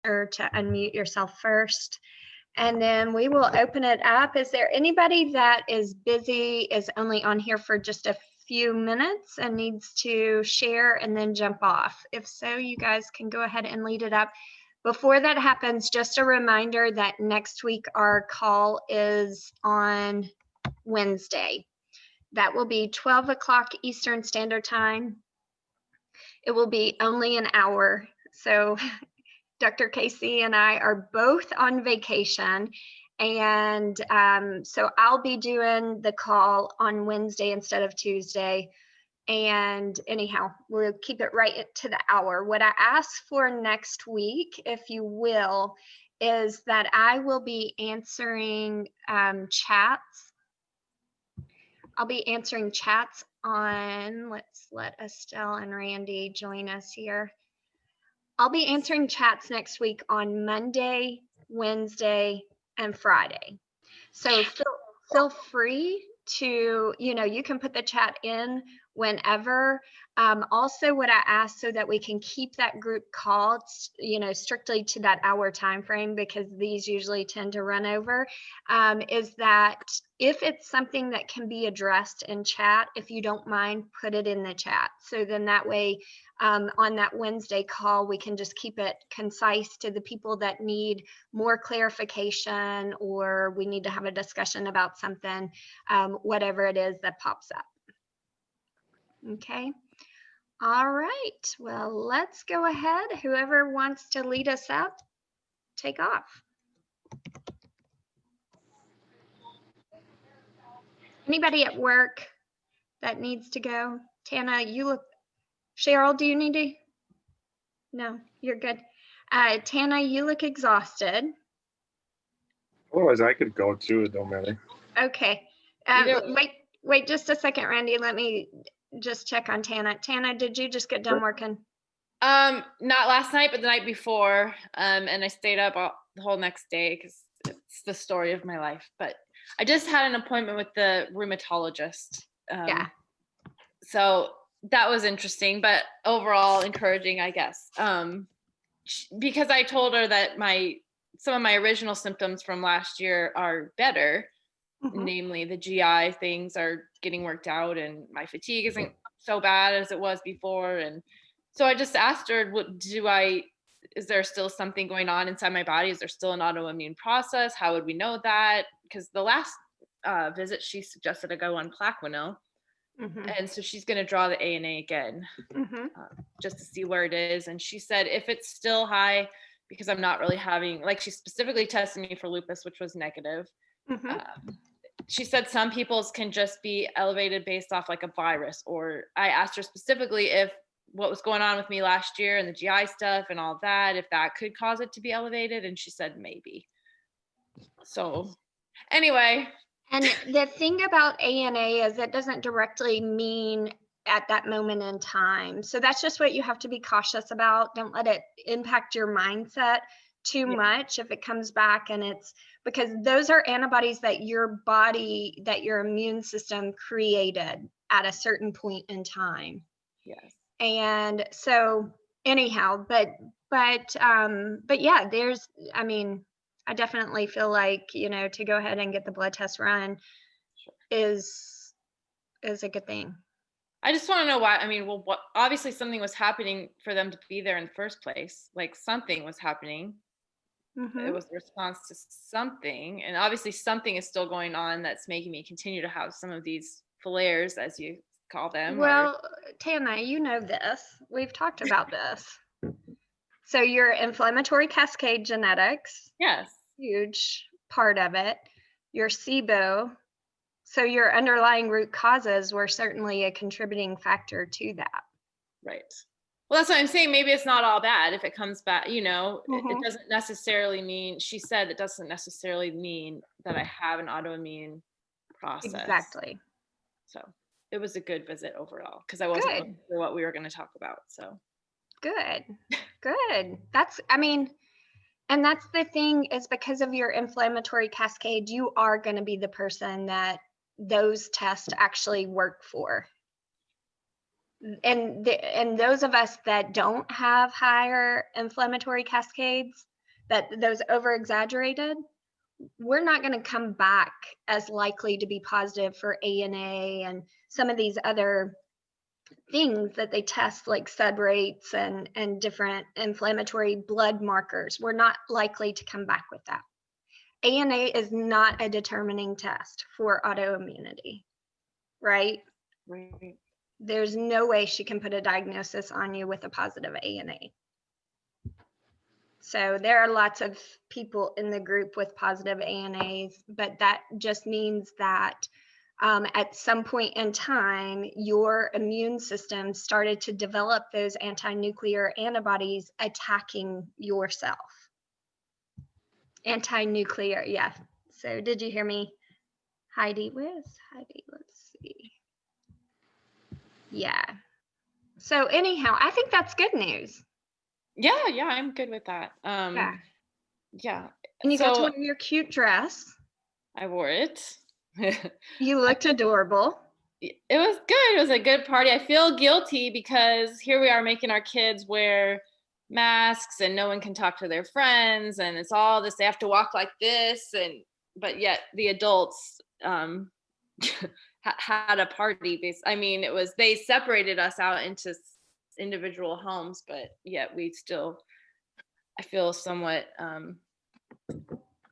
sure to unmute yourself first. And then we will open it up. Is there anybody that is busy, is only on here for just a few minutes and needs to share and then jump off? If so, you guys can go ahead and lead it up. Before that happens, just a reminder that next week our call is on Wednesday. That will be 12 o'clock Eastern Standard Time. It will be only an hour. So Dr. Casey and I are both on vacation. And so I'll be doing the call on Wednesday instead of Tuesday. And anyhow, we'll keep it right to the hour. What I ask for next week, if you will, is that I will be answering chats. I'll be answering chats on, let's let Estelle and Randy join us here. I'll be answering chats next week on Monday, Wednesday, and Friday. So feel free to, you can put the chat in whenever. Also, what I ask so that we can keep that group call, strictly to that hour time frame, because these usually tend to run over, is that if it's something that can be addressed in chat, if you don't mind, put it in the chat. So then that way, on that Wednesday call, we can just keep it concise to the people that need more clarification, or we need to have a discussion about something, whatever it is that pops up. Okay. All right. Well, let's go ahead. Whoever wants to lead us up, take off. Anybody at work that needs to go? Tana, you look, Cheryl, do you need to? No, you're good. Tana, you look exhausted. Otherwise, I could go too. It don't matter. Okay. Wait just a second, Randy. Let me just check on Tana. Tana, did you just get done working? Not last night, but the night before. And I stayed up the whole next day because it's the story of my life. But I just had an appointment with the rheumatologist. Yeah. So that was interesting, but overall encouraging, I guess. Because I told her that some of my original symptoms from last year are better. Mm-hmm. Namely, the GI things are getting worked out, and my fatigue isn't so bad as it was before. And so I just asked her, is there still something going on inside my body? Is there still an autoimmune process? How would we know that? Because the last visit, she suggested I go on Plaquenil. Mm-hmm. And so she's going to draw the ANA again, mm-hmm. Just to see where it is. And she said, if it's still high, because I'm not really having, she specifically tested me for lupus, which was negative. Mm-hmm. She said some people's can just be elevated based off a virus, or I asked her specifically if what was going on with me last year and the GI stuff and all that, if that could cause it to be elevated. And she said, maybe. So anyway. And the thing about ANA is it doesn't directly mean at that moment in time. So that's just what you have to be cautious about. Don't let it impact your mindset too much if it comes back, and it's because those are antibodies that your body, that your immune system created at a certain point in time. Yes. And so anyhow, but yeah, I definitely feel like, to go ahead and get the blood test run is a good thing. I just want to know why. What obviously something was happening for them to be there in the first place. Something was happening. Mm-hmm. It was a response to something, and obviously something is still going on that's making me continue to have some of these flares, as you call them. Well, Tana, you know this. We've talked about this. So your inflammatory cascade genetics. Yes. Huge part of it. Your SIBO. So your underlying root causes were certainly a contributing factor to that. Right. Well, that's what I'm saying. Maybe it's not all bad if it comes back, mm-hmm. It doesn't necessarily mean, she said, it doesn't necessarily mean that I have an autoimmune process. Exactly. So it was a good visit overall, because I wasn't looking for what we were going to talk about. So good. And that's the thing, is because of your inflammatory cascade, you are going to be the person that those tests actually work for. And those of us that don't have higher inflammatory cascades, but those over exaggerated, we're not going to come back as likely to be positive for ANA and some of these other things that they test, like sud rates and different inflammatory blood markers. We're not likely to come back with that. ANA is not a determining test for autoimmunity, right? Right. There's no way she can put a diagnosis on you with a positive ANA. So there are lots of people in the group with positive ANAs, but that just means that at some point in time, your immune system started to develop those anti-nuclear antibodies attacking yourself. Anti-nuclear, yeah. So did you hear me? Heidi, where's Heidi? Let's see. Yeah. So anyhow, I think that's good news. Yeah, I'm good with that. Yeah. Yeah. And you got to So wear your cute dress. I wore it. You looked adorable. It was good. It was a good party. I feel guilty because here we are making our kids wear masks and no one can talk to their friends and it's all this, they have to walk like this, and but yet the adults had a party. I mean, it was, they separated us out into individual homes, but yet we still, I feel somewhat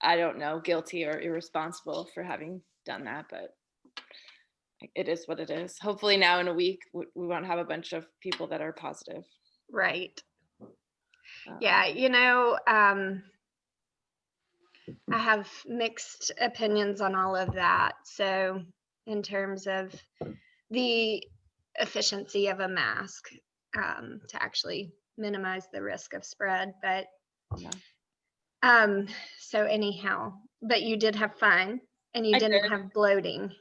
I don't know, guilty or irresponsible for having done that, but it is what it is. Hopefully now in a week we won't have a bunch of people that are positive. Right. Yeah, you know, I have mixed opinions on all of that. So in terms of the efficiency of a mask to actually minimize the risk of spread, but so anyhow, but you did have fun and you didn't have bloating.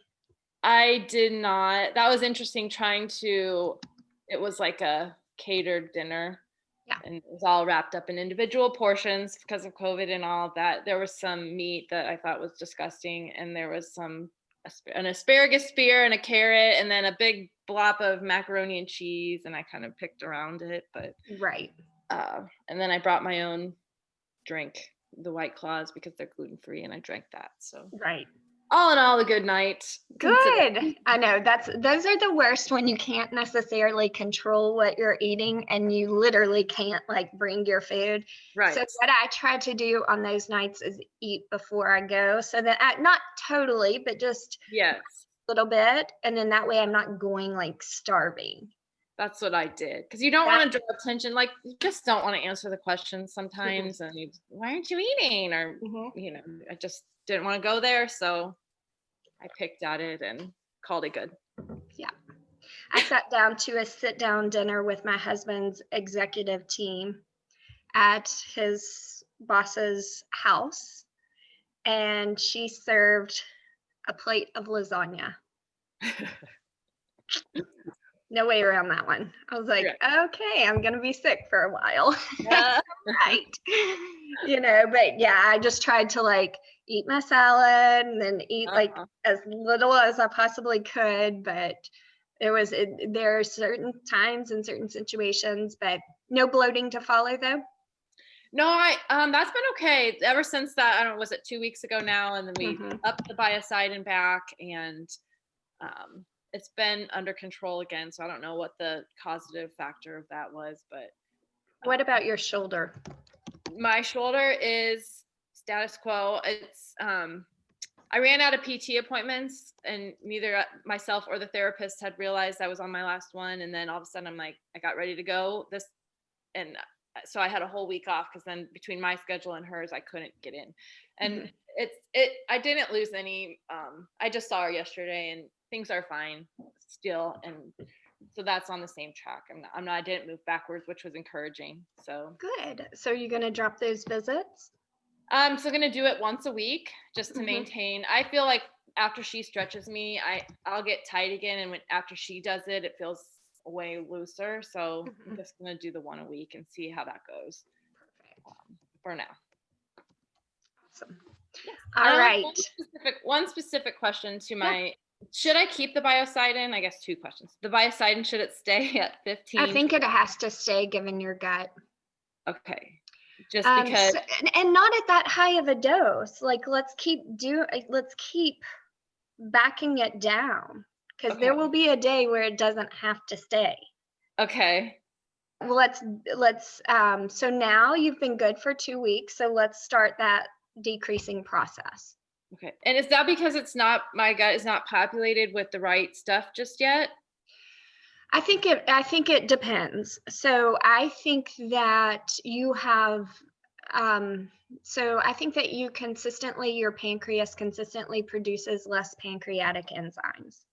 I did not. That was interesting it was like a catered dinner. Yeah. And it was all wrapped up in individual portions because of COVID and all of that. There was some meat that I thought was disgusting, and there was an asparagus spear and a carrot, and then a big blob of macaroni and cheese, and I kind of picked around it, but right. And then I brought my own drink, the White Claws, because they're gluten-free, and I drank that. So right. All in all, a good night. Good. I know those are the worst, when you can't necessarily control what you're eating and you literally can't like bring your food. Right. So what I try to do on those nights is eat before I go, so that not totally, but just yes, a little bit. And then that way I'm not going like starving. That's what I did. Because you don't want to draw attention. Like, you just don't want to answer the questions sometimes. And why aren't you eating? Or, you know, I just didn't want to go there. So I picked at it and called it good. Yeah. I sat down to a sit-down dinner with my husband's executive team at his boss's house, and she served a plate of lasagna. No way around that one. I was like, okay, I'm gonna be sick for a while. Right. You know, but yeah, I just tried to like eat my salad and then eat like as little as I possibly could, but there are certain times and certain situations, but no bloating to follow though. No, that's been okay ever since that. I don't know, was it 2 weeks ago now? And then we upped the Biocide and back, and it's been under control again. So I don't know what the causative factor of that was, but. What about your shoulder? My shoulder is status quo. It's, I ran out of PT appointments, and neither myself or the therapist had realized I was on my last one. And then all of a sudden I'm like, I got ready to go and so I had a whole week off, because then between my schedule and hers, I couldn't get in. And I didn't lose any. I just saw her yesterday and things are fine still. And so that's on the same track. I didn't move backwards, which was encouraging. So good. So you're going to drop those visits? I'm still going to do it once a week just to maintain. I feel like after she stretches me, I'll get tight again. And after she does it, it feels way looser. So I'm just going to do the one a week and see how that goes. Perfect. For now. Awesome. Yes. All right. One specific question to my, should I keep the Biocidin? I guess 2 questions. The Biocidin, should it stay at 15? I think it has to stay given your gut. Okay. just because. And not at that high of a dose. Like, let's keep backing it down, because there Okay. will be a day where it doesn't have to stay. Okay. Well, so now you've been good for 2 weeks, so let's start that decreasing process. Okay. And is that because my gut is not populated with the right stuff just yet? I think it depends. So I think that you have, so I think that your pancreas consistently produces less pancreatic enzymes.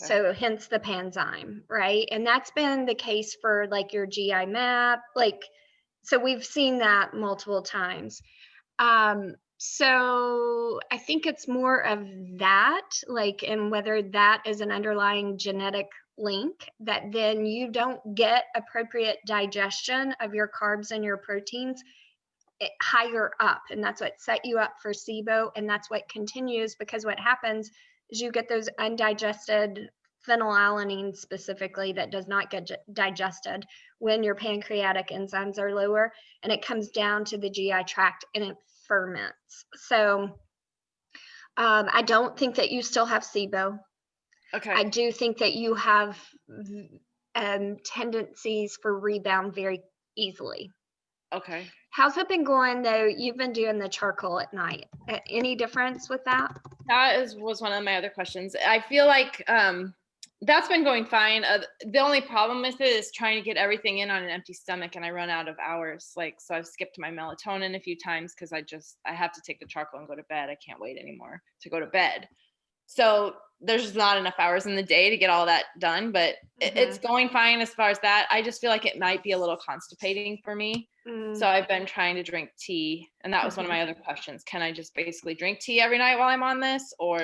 Okay. So hence the Panzyme, right? And that's been the case for like your GI map, so we've seen that multiple times. So I think it's more of that, and whether that is an underlying genetic link, that then you don't get appropriate digestion of your carbs and your proteins higher up. And that's what set you up for SIBO. And that's what continues, because what happens is you get those undigested phenylalanine specifically that does not get digested when your pancreatic enzymes are lower, and it comes down to the GI tract and it ferments. So I don't think that you still have SIBO. Okay. I do think that you have tendencies for rebound very easily. Okay. How's it been going though? You've been doing the charcoal at night. Any difference with that? That was one of my other questions. I feel like that's been going fine. The only problem with it is trying to get everything in on an empty stomach, and I run out of hours. So I've skipped my melatonin a few times because I have to take the charcoal and go to bed. I can't wait anymore to go to bed. So there's not enough hours in the day to get all that done, but it's going fine as far as that. I just feel like it might be a little constipating for me. So I've been trying to drink tea, and that was one of my other questions. Can I just basically drink tea every night while I'm on this, or?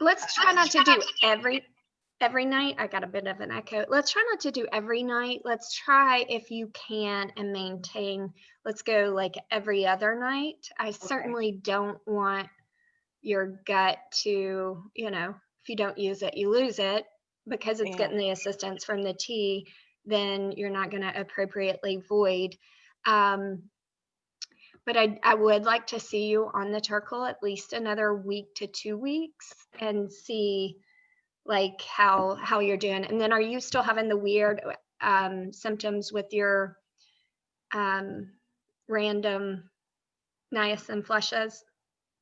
Let's try not to do every night. I got a bit of an echo. Let's try not to do every night. Let's try, if you can, and maintain. Let's go like every other night. I certainly don't want your gut to, if you don't use it, you lose it, because it's getting the assistance from the tea, then you're not going to appropriately void. But I would like to see you on the charcoal at least another week to 2 weeks and see like how you're doing. And then are you still having the weird symptoms with your random niacin flushes?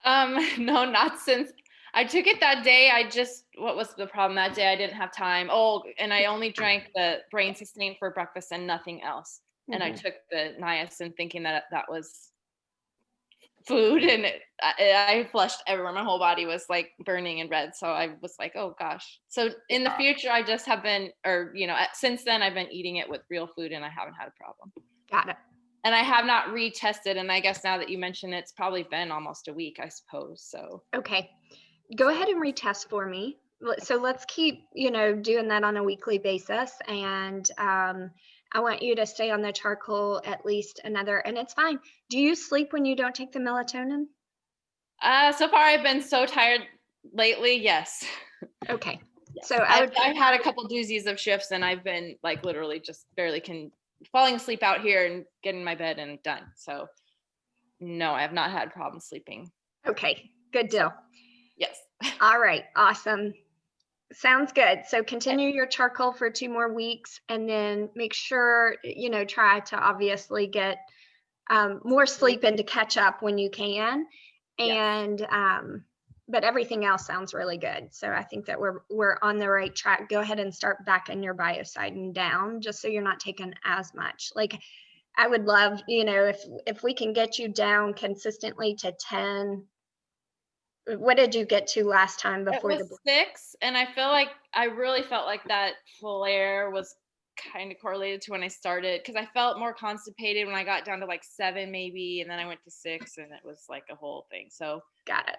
No, not since I took it that day. What was the problem that day? I didn't have time. Oh, and I only drank the Brain Sustain for breakfast and nothing else. And I took the niacin thinking that was food, and I flushed everywhere. My whole body was like burning and red. So I was like, oh gosh. So in the future, I just have been, since then I've been eating it with real food, and I haven't had a problem. Got it. And I have not retested. And I guess now that you mention it, it's probably been almost a week, I suppose. So. Okay. Go ahead and retest for me. So let's keep, doing that on a weekly basis. And I want you to stay on the charcoal at least another, and it's fine. Do you sleep when you don't take the melatonin? So far I've been so tired lately. Yes. Okay. Yes. So I've had a couple doozies of shifts, and I've been like literally just barely falling asleep out here and getting in my bed and done. So no, I have not had problems sleeping. Okay. Good deal. Yes. All right. Awesome. Sounds good. So continue your charcoal for 2 more weeks, and then make sure, try to obviously get more sleep and to catch up when you can. And, but everything else sounds really good. So I think that we're on the right track. Go ahead and start backing your Biocidin down, just so you're not taking as much. Like, I would love, if we can get you down consistently to 10. What did you get to last time before? It was 6, and I really felt like that flare was kind of correlated to when I started, because I felt more constipated when I got down to like 7 maybe, and then I went to 6, and it was like a whole thing. So got it.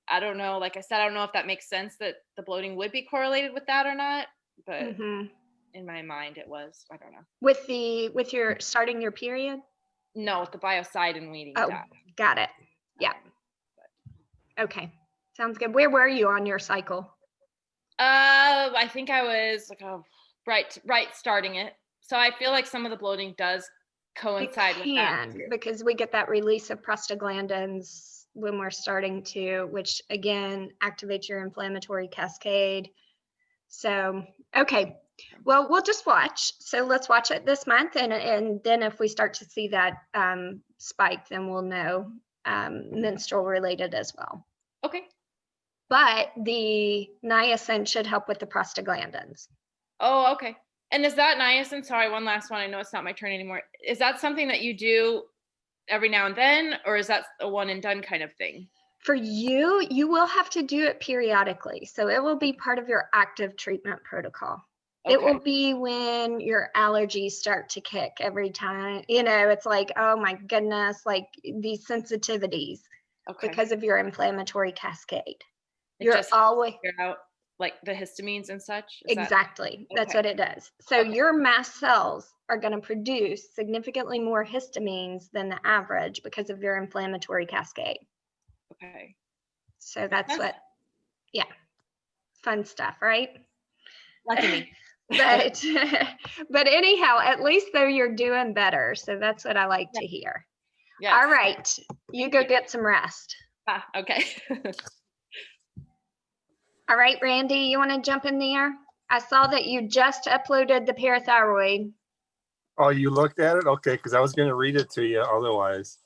I don't know. Like I said, I don't know if that makes sense that the bloating would be correlated with that or not, but in my mind it was. I don't know. With your starting your period? No, with the Biocidin weaning. Oh, got it. Yeah. Okay. Sounds good. Where were you on your cycle? I think I was like right starting it. So I feel like some of the bloating does coincide with that too. Because we get that release of prostaglandins when we're starting to, which again activates your inflammatory cascade. So, okay, well, we'll just watch. So let's watch it this month, and then if we start to see that spike, then we'll know menstrual related as well. Okay. But the niacin should help with the prostaglandins. Oh, okay. And is that niacin? Sorry, one last one. I know it's not my turn anymore. Is that something that you do every now and then, or is that a one and done kind of thing? For you, you will have to do it periodically. So it will be part of your active treatment protocol. Okay. It will be when your allergies start to kick every time. It's like, oh my goodness, like these sensitivities because of your inflammatory cascade. You're always figure out like the histamines and such. Exactly. That's what it does. So your mast cells are going to produce significantly more histamines than the average because of your inflammatory cascade. Okay. So that's fun stuff, right? Lucky me. but anyhow, at least though you're doing better. So that's what I like to hear. Yes. All right. You go get some rest. Okay. All right, Randy, you want to jump in there? I saw that you just uploaded the parathyroid. Oh, you looked at it? Okay, because I was going to read it to you otherwise.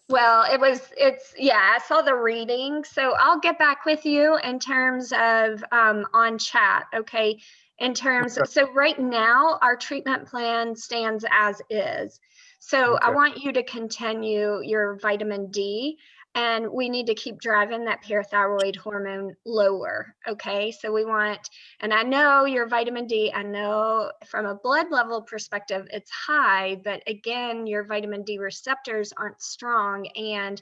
Well, I saw the reading. So I'll get back with you in terms of on chat, okay? So right now, our treatment plan stands as is. So I want you to continue your vitamin D, and we need to keep driving that parathyroid hormone lower, okay? So we want, and I know your vitamin D, I know from a blood level perspective, it's high, but again, your vitamin D receptors aren't strong. And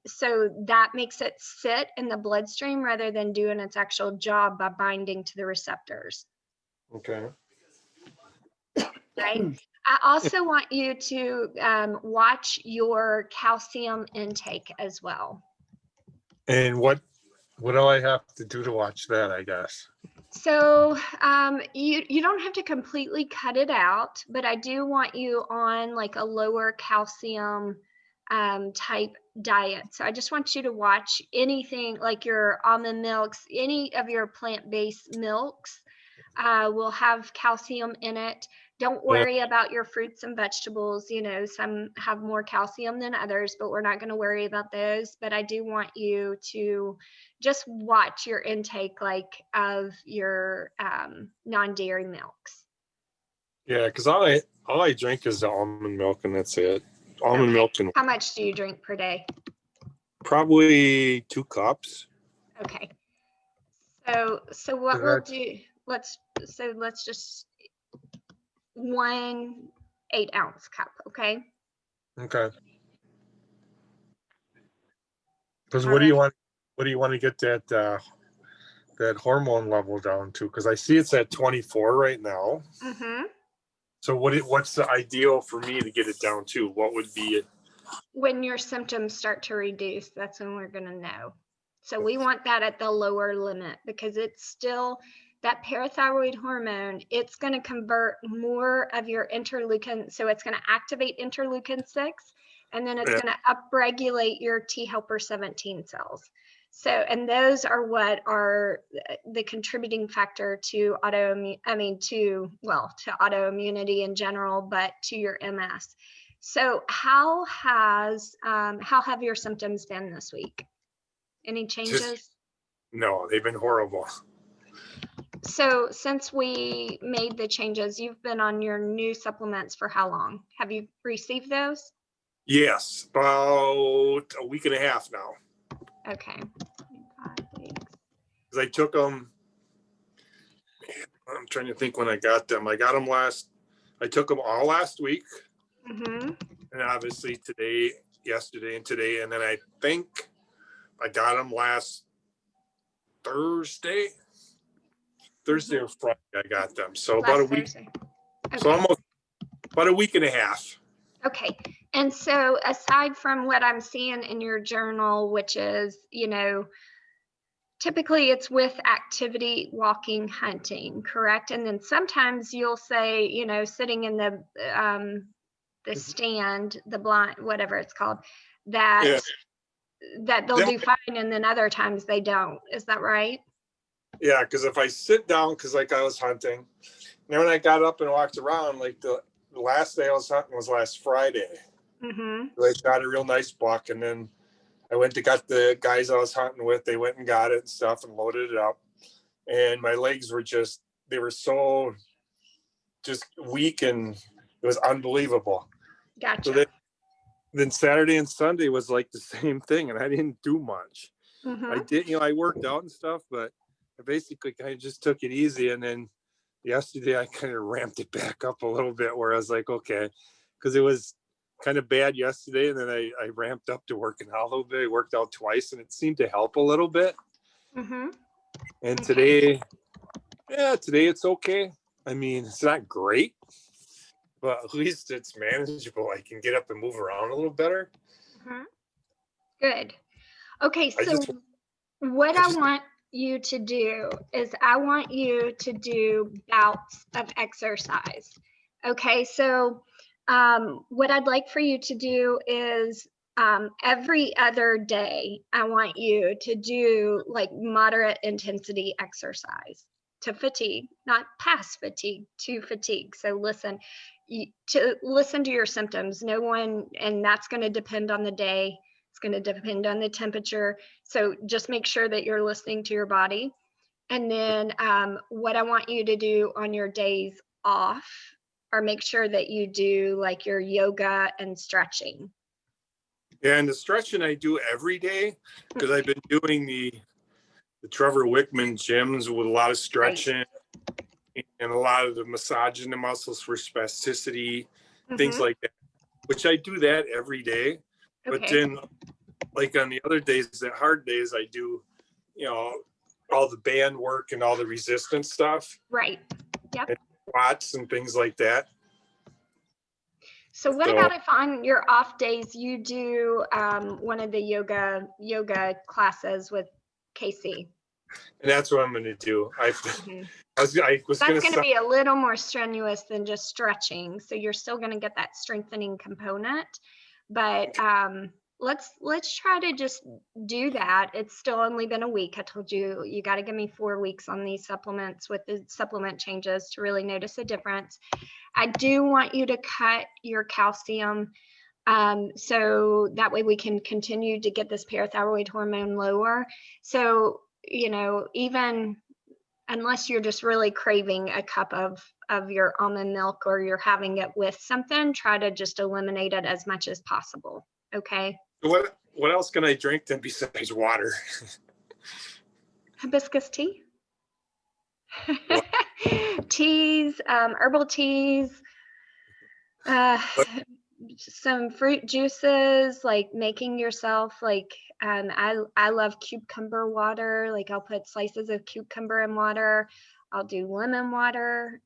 so that makes it sit in the bloodstream rather than doing its actual job by binding to the receptors. Okay. Right. I also want you to watch your calcium intake as well. And what do I have to do to watch that, I guess? So you don't have to completely cut it out, but I do want you on like a lower calcium type diet. So I just want you to watch anything like your almond milks, any of your plant-based milks will have calcium in it. Don't worry about your fruits and vegetables. Some have more calcium than others, but we're not going to worry about those. But I do want you to just watch your intake of your non-dairy milks. Yeah, because all I drink is the almond milk, and that's it. Almond milk. And how much do you drink per day? Probably 2 cups. Okay. So what we'll do, let's just 1 8-ounce cup, okay? Okay. Because what do you want to get that hormone level down to? Because I see it's at 24 right now. Mm-hmm. So what's the ideal for me to get it down to? What would be it? When your symptoms start to reduce, that's when we're going to know. So we want that at the lower limit because it's still that parathyroid hormone. It's going to convert more of your interleukin. So it's going to activate interleukin 6, and then it's going to upregulate your T helper 17 cells. So, and those are what are the contributing factor to autoimmunity in general, but to your MS. So how have your symptoms been this week? Any changes? No, they've been horrible. So since we made the changes, you've been on your new supplements for how long? Have you received those? Yes, about a week and a half now. Okay. 5 weeks. Because I took them, I'm trying to think when I got them. I took them all last week. Mm-hmm. And obviously yesterday and today. And then I think I got them last Thursday or Friday I got them. So about a week. Okay. So almost about a week and a half. Okay. And so aside from what I'm seeing in your journal, which is, typically it's with activity, walking, hunting, correct? And then sometimes you'll say, sitting in the the stand, the blind, whatever it's called, that Yeah. that they'll Then- do fine, and then other times they don't. Is that right? Yeah, because if I sit down, because like I was hunting, and then when I got up and walked around, like the last day I was hunting was last Friday. Mm-hmm. I shot a real nice buck, and then I went to got the guys I was hunting with. They went and got it and stuff and loaded it up, and my legs were just they were so just weak, and it was unbelievable. Gotcha. So then Saturday and Sunday was like the same thing, and I didn't do much. Mm-hmm. I did, I worked out and stuff, but I basically kind of just took it easy. And then yesterday I kind of ramped it back up a little bit where I was like, okay, because it was kind of bad yesterday. And then I ramped up to working out a little bit. I worked out twice and it seemed to help a little bit. Mm-hmm. And Okay. today it's okay. I mean, it's not great, but at least it's manageable. I can get up and move around a little better. Mm-hmm. Good. Okay, I so just- what I I just- want you to do is I want you to do bouts of exercise. Okay, so what I'd like for you to do is every other day, I want you to do like moderate intensity exercise to fatigue, not past fatigue, to fatigue. So listen, to listen to your symptoms. No one, and that's going to depend on the day. It's going to depend on the temperature. So just make sure that you're listening to your body. And then what I want you to do on your days off, or make sure that you do like your yoga and stretching. Yeah, and the stretching I do every day because I've been doing the Trevor Wickman gyms with a lot of stretching and a lot of the massaging the muscles for spasticity, things Mhm. like that, which I do that every day. But Okay. then, like on the other days, the hard days, I do, all the band work and all the resistance stuff, Right. Yep. squats and things like that. So what So- about if on your off days you do one of the yoga classes with Casey? And that's what I'm going to do. Mhm. I was going That's to going to say, be a little more strenuous than just stretching. So you're still going to get that strengthening component, but let's try to just do that. It's still only been a week. I told you, you got to give me 4 weeks on these supplements with the supplement changes to really notice a difference. I do want you to cut your calcium so that way we can continue to get this parathyroid hormone lower. So, even unless you're just really craving a cup of your almond milk or you're having it with something, try to just eliminate it as much as possible. Okay. what else can I drink then besides water? Hibiscus tea. Teas, herbal teas, some fruit juices, like making yourself like I love cucumber water. Like I'll put slices of cucumber in water. I'll do lemon water.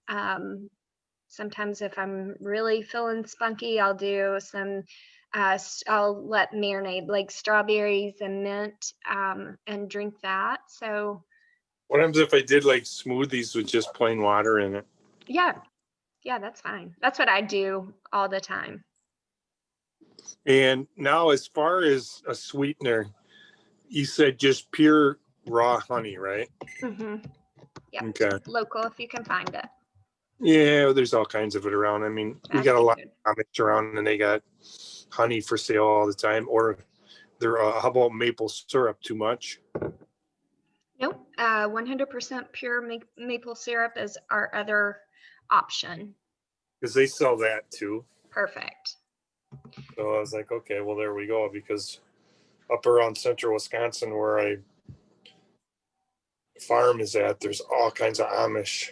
Sometimes if I'm really feeling spunky, I'll do some I'll let marinate like strawberries and mint and drink that. So What happens if I did like smoothies with just plain water in it? yeah, that's fine. That's what I do all the time. And now, as far as a sweetener, you said just pure raw honey, right? Mm-hmm. Yep. Okay. Local if you can find it. Yeah, there's all kinds of it around. I mean, we got a lot Good. of comics around, and they got honey for sale all the time. Or they're how about maple syrup? Too much? Nope. 100% pure maple syrup is our other option. Because they sell that too. Perfect. So I was like, okay, well there we go. Because up around central Wisconsin, where I farm is at, there's all kinds of Amish.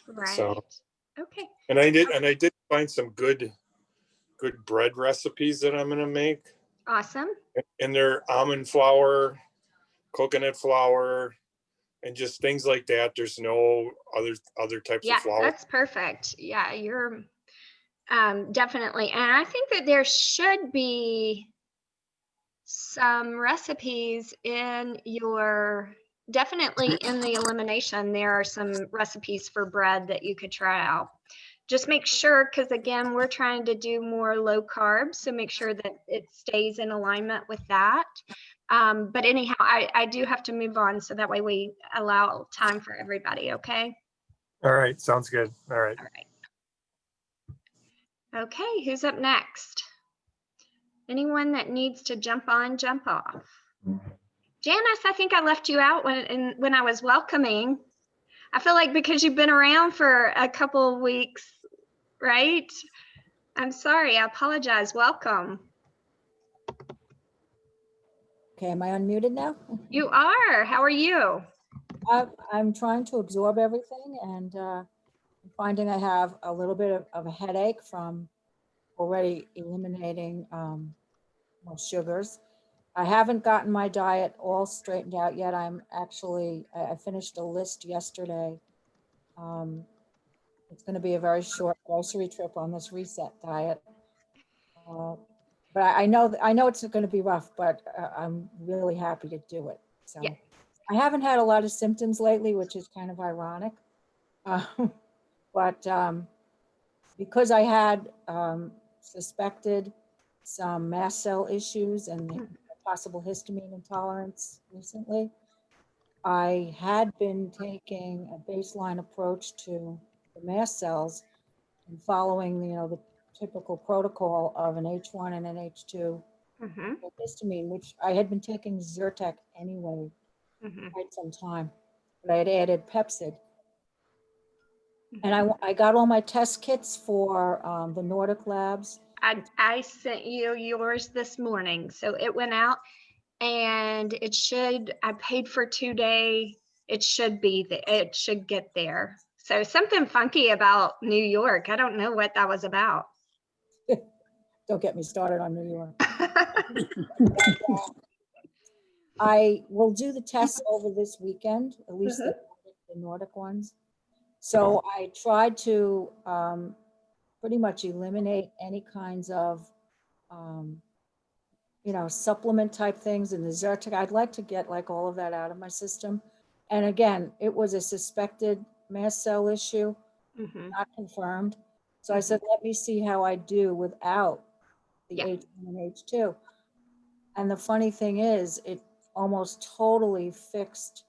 Right. So- Okay. And I did find some good bread recipes that I'm gonna make. Awesome. And they're almond flour, coconut flour, and just things like that. There's no other types Yeah, of flour. that's perfect. Yeah, you're definitely. And I think that there should be some recipes in your, definitely in the elimination, there are some recipes for bread that you could try out. just make sure, because again, we're trying to do more low carbs, so make sure that it stays in alignment with that. But anyhow, I do have to move on, so that way we allow time for everybody, okay? All right, sounds good. All right. All right. Okay, who's up next? Anyone that needs to jump on, jump off. Janice, I think I left you out when I was welcoming. I feel like because you've been around for a couple of weeks, right? I'm sorry, I apologize. Welcome. Okay, am I unmuted now? You are. How are you? I'm trying to absorb everything and I'm finding I have a little bit of a headache from already eliminating most sugars. I haven't gotten my diet all straightened out yet. I finished a list yesterday. It's going to be a very short grocery trip on this reset diet. But I know it's going to be rough, but I'm really happy to do it. So Yeah. I haven't had a lot of symptoms lately, which is kind of ironic. But because I had suspected some mast cell issues and possible histamine intolerance recently, I had been taking a baseline approach to the mast cells and following, the typical protocol of an H1 and an H2 Mm-hmm. histamine, which I had been taking Zyrtec anyway Mm-hmm. quite some time, but I had added Pepsid. And I got all my test kits for the Nordic Labs. I sent you yours this morning, so it went out, and I paid for 2 day. It should get there. So something funky about New York. I don't know what that was about. Don't get me started on New York. I will do the tests over this weekend, at least the Nordic ones. So I tried to pretty much eliminate any kinds of, supplement type things in the Zyrtec. I'd like to get like all of that out of my system. And again, it was a suspected mast cell issue, Mhm. not confirmed. So I said, let me see how I do without the Yeah. H1 and H2. And the funny thing is, it almost totally fixed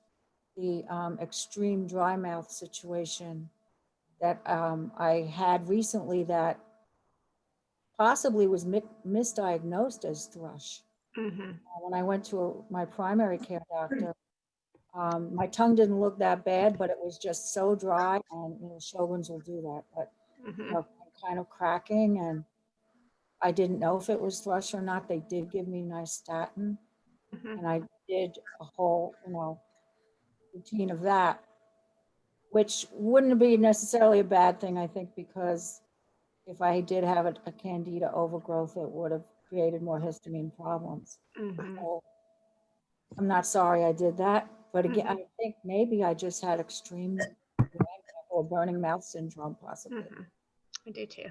the extreme dry mouth situation that I had recently that possibly was misdiagnosed as thrush. Mhm. When I went to my primary care doctor, my tongue didn't look that bad, but it was just so dry, and Sjogren's will do that, but Mhm. kind of cracking, and I didn't know if it was thrush or not. They did give me nystatin, Mhm. and I did a whole, routine of that, which wouldn't be necessarily a bad thing, I think, because if I did have a candida overgrowth, it would have created more histamine problems. Mhm. So I'm not sorry I did that, but again, Mhm. I think maybe I just had extreme or burning mouth syndrome, possibly. Mhm. I do too.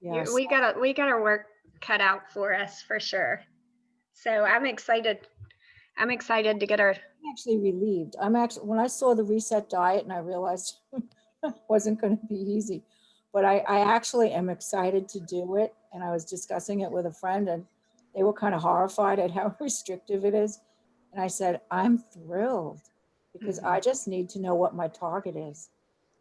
Yes, We got our work cut out for us for sure. So I'm excited. I'm excited to get our. I'm actually relieved. When I saw the reset diet and I realized it wasn't going to be easy, but I actually am excited to do it. And I was discussing it with a friend and they were kind of horrified at how restrictive it is. And I said, I'm thrilled because I just need to know what my target is.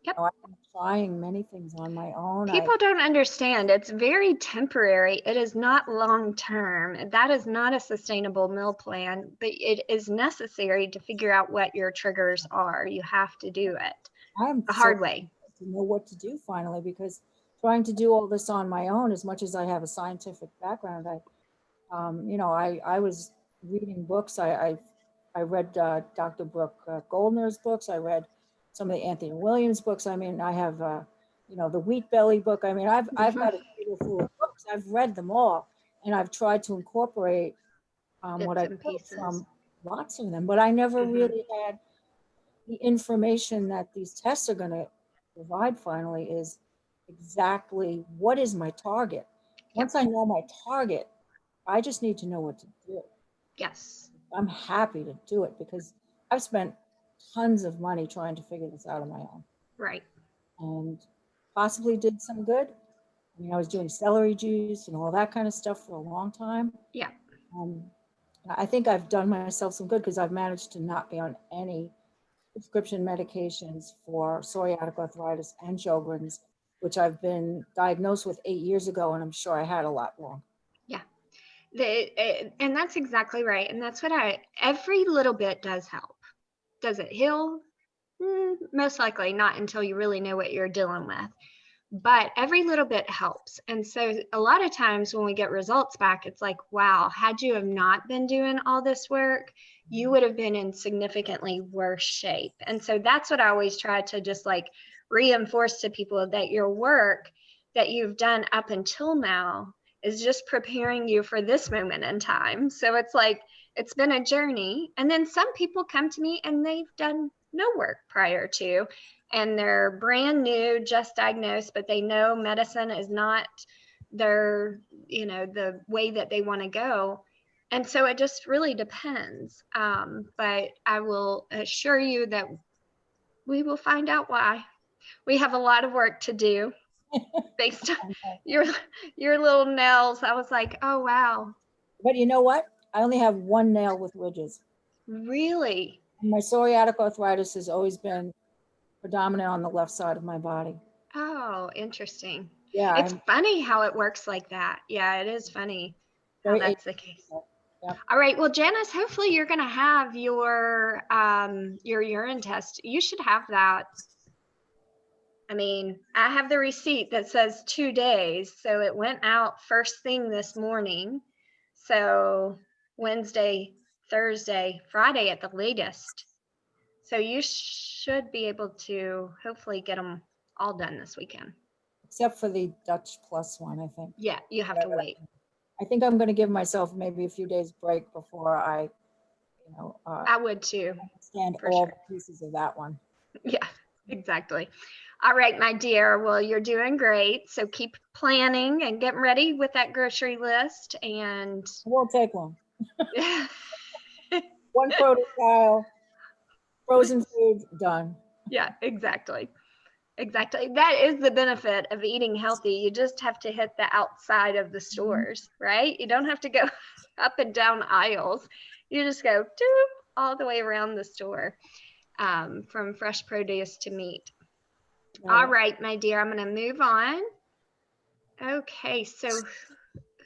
Yep. I've been trying many things on my own. People don't understand. It's very temporary. It is not long term. That is not a sustainable meal plan, but it is necessary to figure out what your triggers are. You have to do it I'm the so hard way. to know what to do finally, because trying to do all this on my own, as much as I have a scientific background, I was reading books. I read Dr. Brooke Goldner's books. I read some of the Anthony Williams books. I mean, I have, the Wheat Belly book. I mean, I've got a table full of books. I've read them all, and I've tried to incorporate what Bits I and could pieces. from lots of them, but I never really had the information that these tests are going to provide finally is exactly what is my target. Once I know my target, I just need to know what to do. Yes. I'm happy to do it because I've spent tons of money trying to figure this out on my own. Right. And possibly did some good. I mean, I was doing celery juice and all that kind of stuff for a long time. Yeah. Um, I think I've done myself some good because I've managed to not be on any prescription medications for psoriatic arthritis and Sjogren's, which I've been diagnosed with 8 years ago, and I'm sure I had a lot more. Yeah. And that's exactly right. And that's what every little bit does help. Does it heal? Most likely not until you really know what you're dealing with. But every little bit helps. And so a lot of times when we get results back, it's like, wow, had you have not been doing all this work, you would have been in significantly worse shape. And so that's what I always try to just like reinforce to people, that your work that you've done up until now is just preparing you for this moment in time. So it's like, it's been a journey. And then some people come to me and they've done no work prior to, and they're brand new, just diagnosed, but they know medicine is not their, the way that they want to go. And so it just really depends. But I will assure you that we will find out why. We have a lot of work to do based on your little nails. I was like, oh, wow. But you know what? I only have one nail with ridges. Really? And my psoriatic arthritis has always been predominant on the left side of my body. Oh, interesting. Yeah. It's funny how it works like that. Yeah, it is funny how that's the case. Yep. All right. Well, Janice, hopefully you're going to have your urine test. You should have that. I mean, I have the receipt that says 2 days. So it went out first thing this morning. So Wednesday, Thursday, Friday at the latest. So you should be able to hopefully get them all done this weekend. Except for the Dutch Plus one, I think. Yeah, you have to wait. I think I'm going to give myself maybe a few days break before I, I would too. understand all the pieces of that one. Yeah, exactly. All right, my dear. Well, you're doing great. So keep planning and getting ready with that grocery list. And It won't take long. One produce pile, frozen food, done. Yeah, exactly. Exactly. That is the benefit of eating healthy. You just have to hit the outside of the stores, right? You don't have to go up and down aisles. You just go all the way around the store, from fresh produce to meat. All right, my dear, I'm going to move on. Okay, so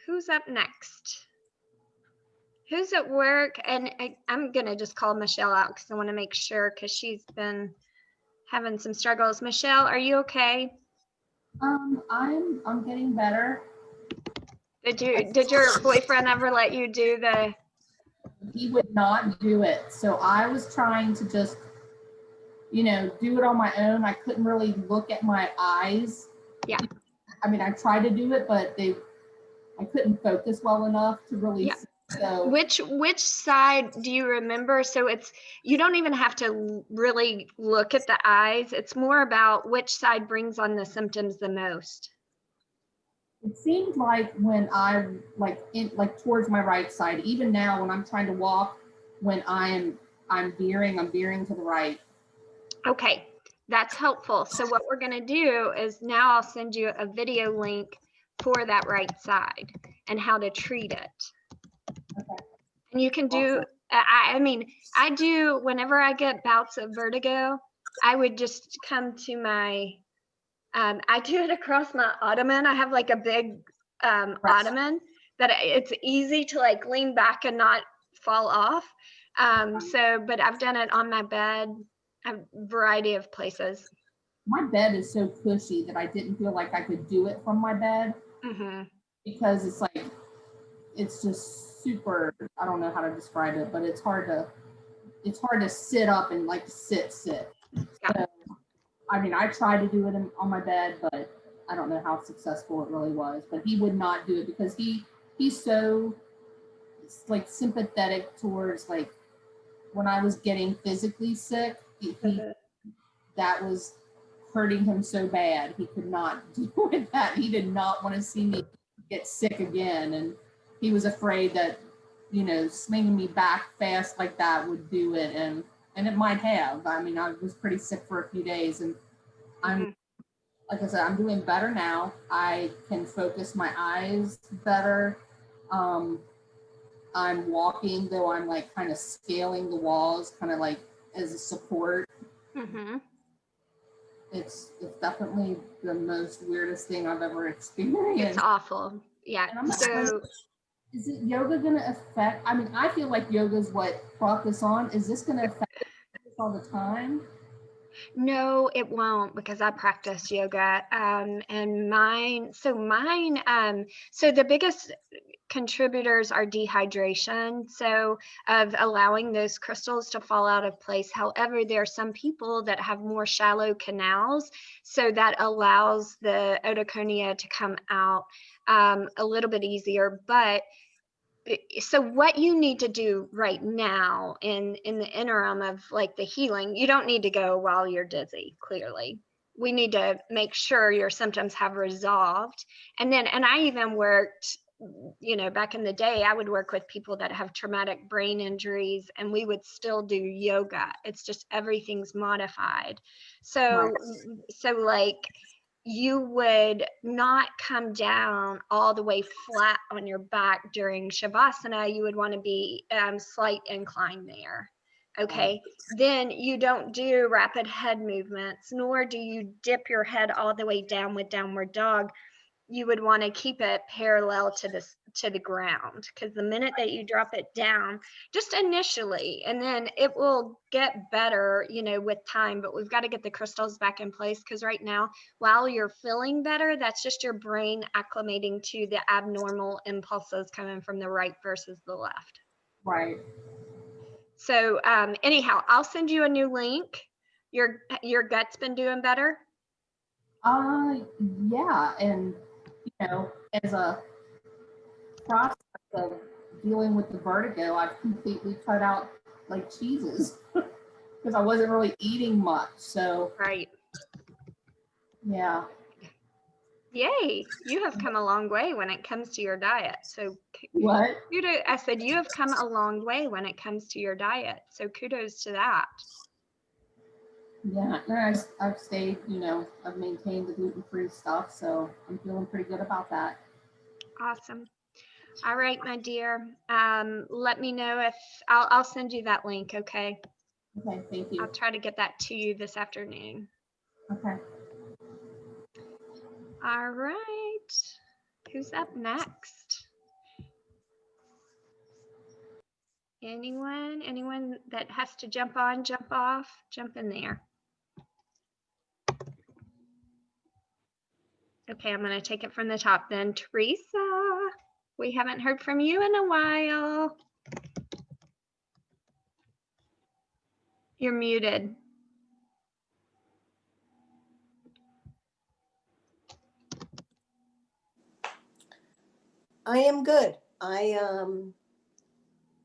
who's up next? Who's at work? And I'm going to just call Michelle out because I want to make sure, because she's been having some struggles. Michelle, are you okay? I'm getting better. Did your boyfriend ever let you do the? He would not do it. So I was trying to just, do it on my own. I couldn't really look at my eyes. Yeah. I mean, I tried to do it, but I couldn't focus well enough to really see. So Which side do you remember? So you don't even have to really look at the eyes. It's more about which side brings on the symptoms the most. it seemed like when I'm towards my right side, even now when I'm trying to walk, when I'm veering to the right. Okay, that's helpful. So what we're going to do is now I'll send you a video link for that right side and how to treat it. Okay. And you can do, I do, whenever I get bouts of vertigo, I would just come to my, I do it across my ottoman. I have like a big ottoman that it's easy to like lean back and not fall off. But I've done it on my bed, a variety of places. My bed is so cushy that I didn't feel like I could do it from my bed, because it's just super, I don't know how to describe it, but it's hard to sit up and like sit. Yeah. So, I mean, I tried to do it on my bed, but I don't know how successful it really was. But he would not do it because he's so like sympathetic towards like when I was getting physically sick. That was hurting him so bad he could not deal with that. He did not want to see me get sick again, and he was afraid that swinging me back fast like that would do it, and it might have. I mean, I was pretty sick for a few days, and I'm like I said, I'm doing better now. I can focus my eyes better. I'm walking, though I'm like kind of scaling the walls, kind of like as a support. Mm-hmm. It's definitely the most weirdest thing I've ever It's experienced. awful. Yeah. And I'm not So Is it yoga going to affect? I mean, I feel like yoga is what brought this on. Is this going to affect this all the time? no, it won't because I practice yoga. And mine, so the biggest contributors are dehydration. So of allowing those crystals to fall out of place. However, there are some people that have more shallow canals. So that allows the otoconia to come out a little bit easier. But so what you need to do right now in the interim of like the healing, you don't need to go while you're dizzy, clearly. We need to make sure your symptoms have resolved. And I even worked, back in the day, I would work with people that have traumatic brain injuries and we would still do yoga. It's just everything's modified. So like you would not come down all the way flat on your back during Shavasana. You would want to be slight incline there. Okay. Then you don't do rapid head movements, nor do you dip your head all the way down with downward dog. You would want to keep it parallel to the ground, because the minute that you drop it down, just initially, and then it will get better, with time. But we've got to get the crystals back in place, because right now, while you're feeling better, that's just your brain acclimating to the abnormal impulses coming from the right versus the left. Right. So anyhow, I'll send you a new link. Your gut's been doing better? Yeah, and as a process of dealing with the vertigo, I've completely cut out like cheeses because I wasn't really eating much. So Right. yeah. Yay, you have come a long way when it comes to your diet. So What? I said you have come a long way when it comes to your diet. So kudos to that. Yeah, and I've stayed, I've maintained the gluten-free stuff, so I'm feeling pretty good about that. Awesome. All right, my dear. Let me know if I'll send you that link. Okay. Okay, thank you. I'll try to get that to you this afternoon. Okay. All right. Who's up next? Anyone that has to jump on, jump off, jump in there. Okay, I'm going to take it from the top then. Teresa, we haven't heard from you in a while. You're muted. I am good. I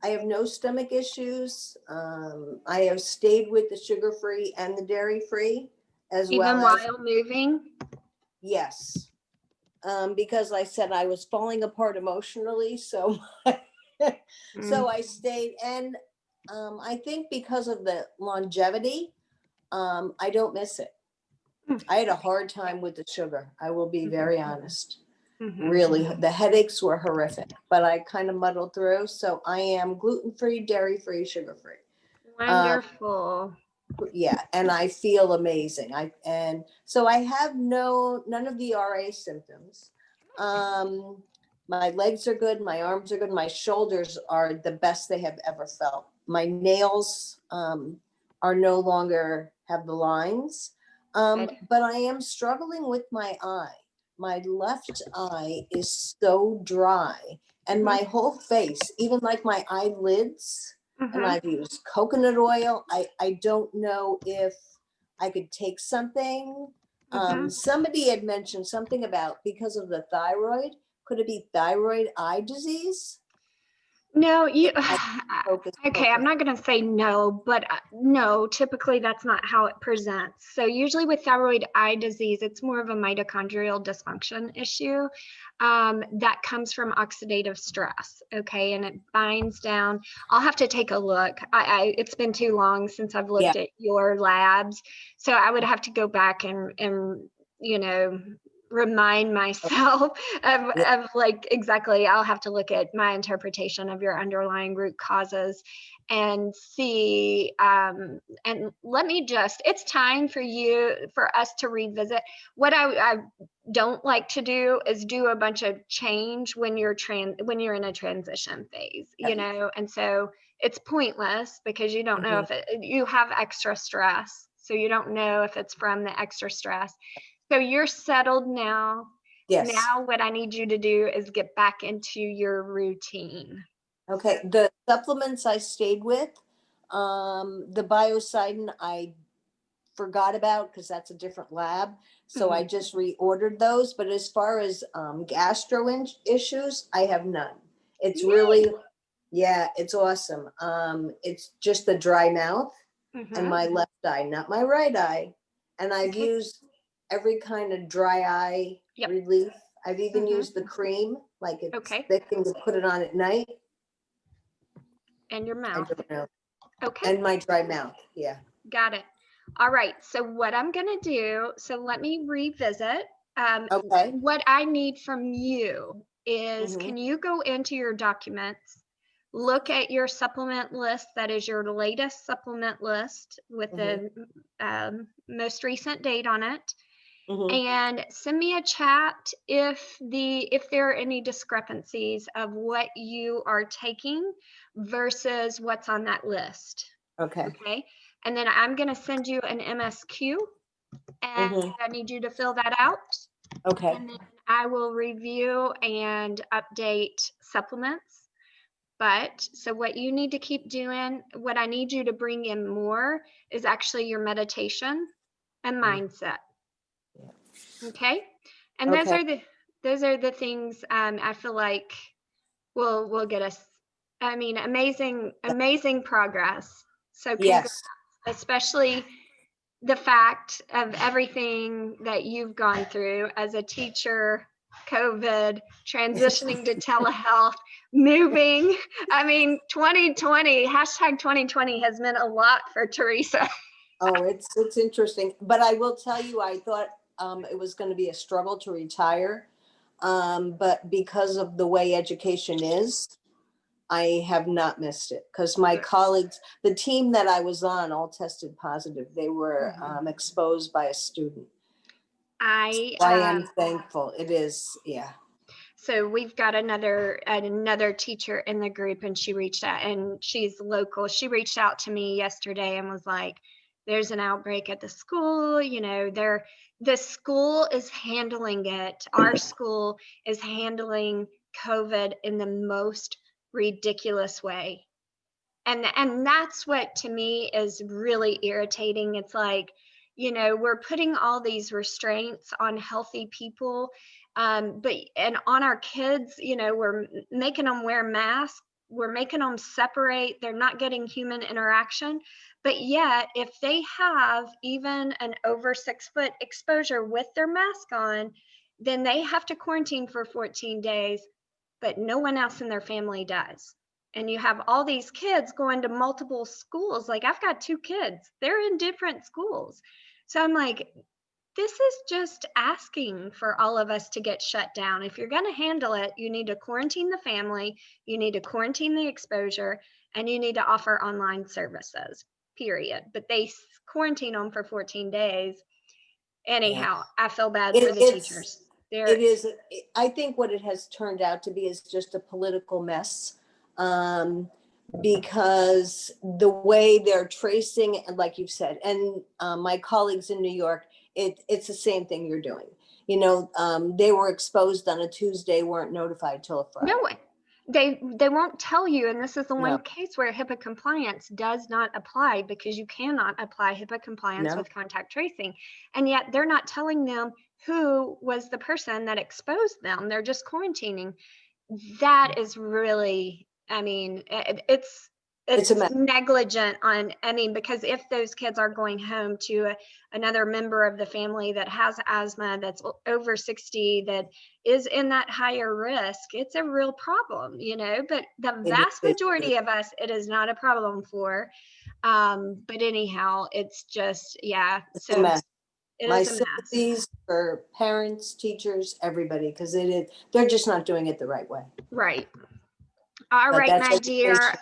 have no stomach issues. I have stayed with the sugar-free and the dairy-free as Even well while as, moving? yes. Because I said I was falling apart emotionally, so so I stayed. And I think because of the longevity, I don't miss it. I had a hard time with the sugar. I will be very honest. Really, the headaches were horrific, but I kind of muddled through. So I am gluten-free, dairy-free, sugar-free. Wonderful. Yeah, and I feel amazing. And so I have none of the RA symptoms. My legs are good, my arms are good, my shoulders are the best they have ever felt. My nails are no longer have the lines, but I am struggling with my eye. My left eye is so dry, and my whole face, even like my eyelids, and I've used coconut oil. I don't know if I could take something. Somebody had mentioned something about because of the thyroid. Could it be thyroid eye disease? No, Focus. okay, I'm not going to say no, but no, typically that's not how it presents. So usually with thyroid eye disease, it's more of a mitochondrial dysfunction issue that comes from oxidative stress. Okay, and it binds down. I'll have to take a look. It's been too long since I've looked at your labs, so I would have to go back and remind myself of, Yeah. of like, exactly, I'll have to look at my interpretation of your underlying root causes and see, and let me just, it's time for us to revisit. What I don't like to do is do a bunch of change when you're in a transition phase, and so it's pointless because you don't know if you have extra stress. So you don't know if it's from the extra stress. So you're settled now. Yes. Now what I need you to do is get back into your routine. Okay, the supplements I stayed with, the Biocidin I forgot about because that's a different lab. So I just reordered those. But as far as issues, I have none. It's really, yeah, it's awesome. It's just the dry mouth and my left eye, not my right eye. And I've used every kind of dry eye relief. I've even used the cream, like it's thick and to put it on at night. And your mouth. I don't know. Okay. And my dry mouth. Yeah. Got it. All right. So what I'm going to do, so let me revisit. Okay. What I need from you is, can you go into your documents, look at your supplement list, that is your latest supplement list with the most recent date on it, and send me a chat if there are any discrepancies of what you are taking versus what's on that list. Okay. And then I'm going to send you an MSQ, and I need you to fill that out. Okay. And then I will review and update supplements. But so what you need to keep doing, what I need you to bring in more is actually your meditation and mindset. Okay. And those are the things I feel like will get us, amazing progress. So congrats, especially the fact of everything that you've gone through as a teacher, COVID, transitioning to telehealth, moving. 2020, #2020 has meant a lot for Teresa. Oh, it's interesting. But I will tell you, I thought it was going to be a struggle to retire. But because of the way education is, I have not missed it because my colleagues, the team that I was on, all tested positive. They were exposed by a student. I am thankful. It is, yeah. So we've got another teacher in the group, and she reached out, and she's local. She reached out to me yesterday and was like, there's an outbreak at the school. The school is handling it. Our school is handling COVID in the most ridiculous way. And that's what to me is really irritating. It's like, we're putting all these restraints on healthy people, but on our kids, we're making them wear masks. We're making them separate. They're not getting human interaction. But yet, if they have even an over 6 foot exposure with their mask on, then they have to quarantine for 14 days, but no one else in their family does. And you have all these kids going to multiple schools. Like, I've got 2 kids, they're in different schools. So I'm like, this is just asking for all of us to get shut down. If you're going to handle it, you need to quarantine the family, you need to quarantine the exposure, and you need to offer online services, period. But they quarantine them for 14 days. Anyhow, I feel bad for the teachers. It is. I think what it has turned out to be is just a political mess. Because the way they're tracing, like you've said, and my colleagues in New York, it's the same thing you're doing. They were exposed on a Tuesday, weren't notified till a Friday. No way. They won't tell you, and this is the one case where HIPAA compliance does not apply, because you cannot apply HIPAA compliance with contact tracing. And yet they're not telling them who was the person that exposed them. They're just quarantining. That is really, it's negligent on, because if those kids are going home to another member of the family that has asthma, that's over 60, that is in that higher risk, it's a real problem, but the vast majority of us, it is not a problem for. But anyhow, it's just, It's a mess. It My is a mess. sympathies for parents, teachers, everybody, because they're just not doing it the right way. Right. All But right, that's my dear. education.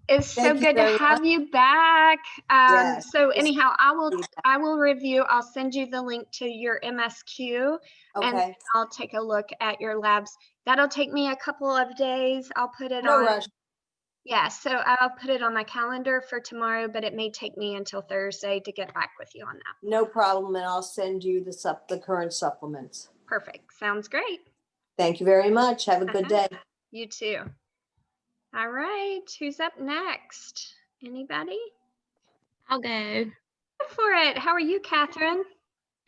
It's so Thank you good to very have you back. Yes, So it's anyhow, be back. I will review. I'll send you the link to your MSQ, and Okay, I'll take a look at your labs. That'll take me a couple of days. I'll put it no on. rush. Yeah, so I'll put it on my calendar for tomorrow, but it may take me until Thursday to get back with you on that. No problem, and I'll send you the current supplements. Perfect. Sounds great. Thank you very much. Have a good day. You too. All right. Who's up next? Anybody? I'll go. Go for it. How are you, Catherine?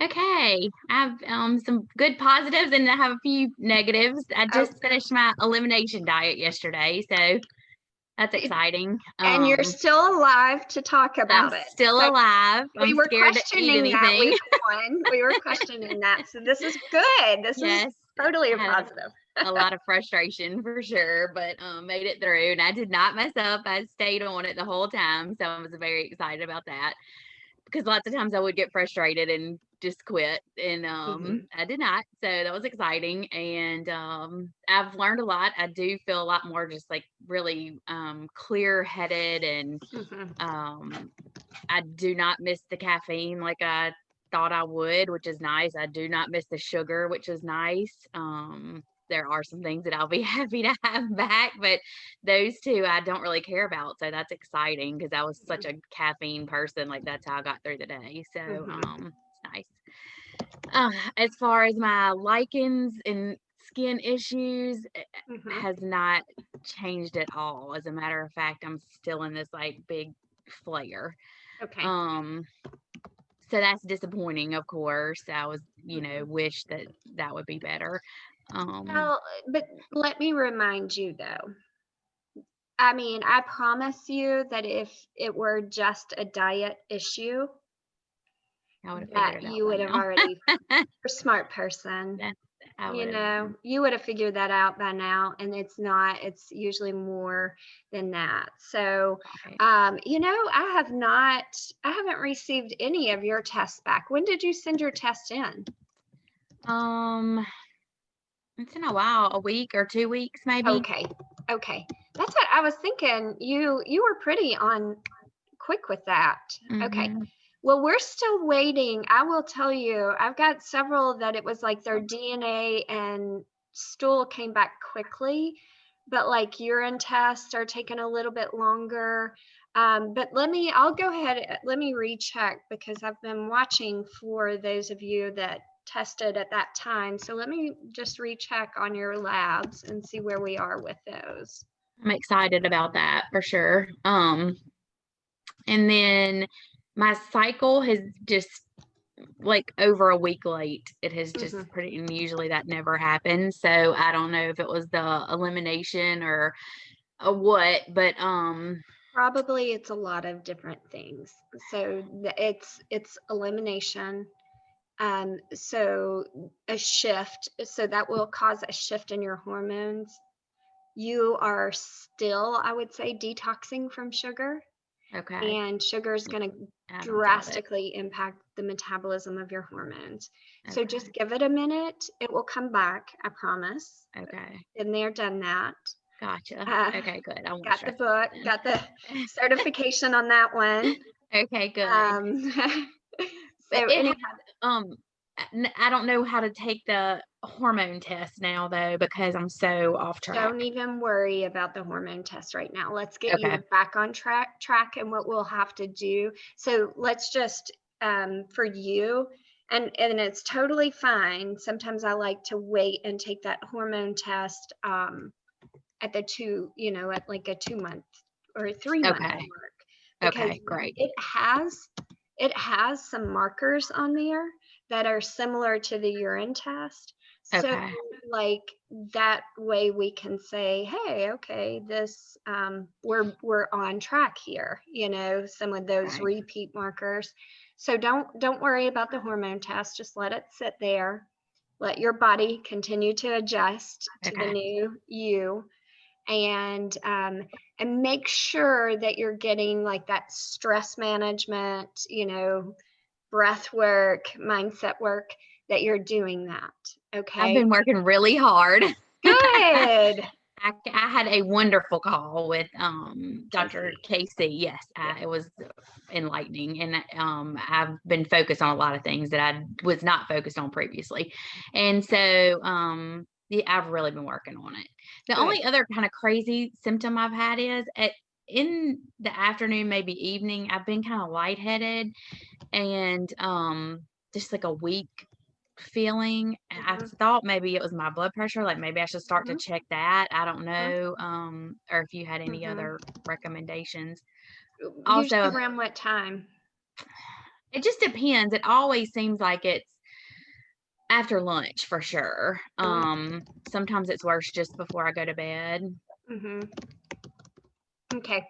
Okay. I have some good positives and I have a few negatives. I just finished my elimination diet yesterday, so that's exciting. And you're still alive to talk about I'm it. still So alive. we I'm were scared to eat questioning that anything. week one. We were questioning that. So this is good. This is Yes. totally a I had positive. a lot of frustration for sure, but made it through and I did not mess up. I stayed on it the whole time. So I was very excited about that because lots of times I would get frustrated and just quit and I did not. So that was exciting. And I've learned a lot. I do feel a lot more just like really clear headed and I do not miss the caffeine like I thought I would, which is nice. I do not miss the sugar, which is nice. There are some things that I'll be happy to have back, but those two I don't really care about. So that's exciting because I was such a caffeine person. Like that's how I got through the day. So it's nice. As far as my lichens and skin issues, has not changed at all. As a matter of fact, I'm still in this like big flare. Okay. So that's disappointing, of course. I was, wish that would be better. Well, but let me remind you though. I mean, I promise you that if it were just a diet issue, I would have that figured it out you by would have now. already, you're a smart person. I You would've- know, you would have figured that out by now, and it's usually more than that. So, Okay. I haven't received any of your tests back. When did you send your test in? It's in a while, a week or 2 weeks maybe. Okay. That's what I was thinking. You were pretty on quick with that. Okay. Mhm. Well, we're still waiting. I will tell you, I've got several that it was like their DNA and stool came back quickly, but like urine tests are taking a little bit longer. But I'll go ahead, let me recheck because I've been watching for those of you that tested at that time. So let me just recheck on your labs and see where we are with those. I'm excited about that for sure. And then my cycle has just like over a week late. It has just pretty, and usually that never happens. So I don't know if it was the elimination or what, but Probably it's a lot of different things. So it's elimination. So a shift, so that will cause a shift in your hormones. You are still, I would say, detoxing from sugar. okay. And sugar is going to I don't doubt it. drastically impact the metabolism of your hormones. So Okay. just give it a minute. It will come back, I promise. Okay. Been there, done that. Gotcha. Okay, good. I won't Got the stress book, got the certification on that one. Okay, good. So It anyhow, I don't know how to take the hormone test now though because I'm so off track. don't even worry about the hormone test right now. Let's get Okay. you back on track and what we'll have to do. So let's just for you, and it's totally fine. Sometimes I like to wait and take that hormone test at the at like a 2-month or a 3-month Okay. mark. Because Okay, great. it has some markers on there that are similar to the urine test. So Okay. like that way we can say, hey, okay, this we're on track here, some of those Right. repeat markers. So don't worry about the hormone test. Just let it sit there. Let your body continue to adjust to the Okay. new you. And make sure that you're getting like that stress management, breath work, mindset work, that you're doing that. I've Okay. been working really hard. Good. I had a wonderful call with Dr. Casey. Yes, it was enlightening, and I've been focused on a lot of things that I was not focused on previously, and so yeah, I've really been working on it. The Good. only other kind of crazy symptom I've had is in the afternoon, maybe evening, I've been kind of lightheaded and just like a weak feeling. And I thought maybe it was my blood pressure, like maybe I should start to check that. I don't know. Or if you had any other recommendations. Usually Also, around what time? it just depends. It always seems like it's after lunch for sure. Sometimes it's worse just before I go to bed. Mm-hmm. Okay.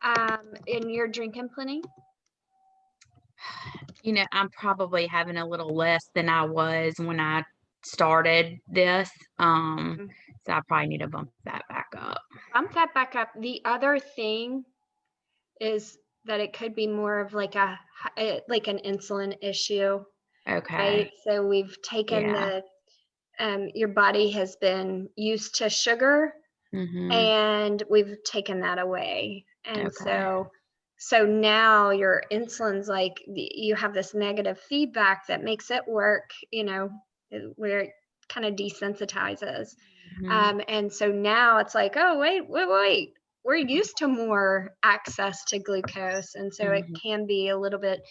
And you're drinking plenty? You know, I'm probably having a little less than I was when I started this. So I probably need to bump that back up. Bump that back up. The other thing is that it could be more of like an insulin issue. Okay. Right. So we've taken your body has been used to sugar, and we've taken that away. And so now your insulin's like, you have this negative feedback that makes it work, you know, where it kind of desensitizes. And so now it's like, oh, wait, we're used to more access to glucose. And so it can be a little bit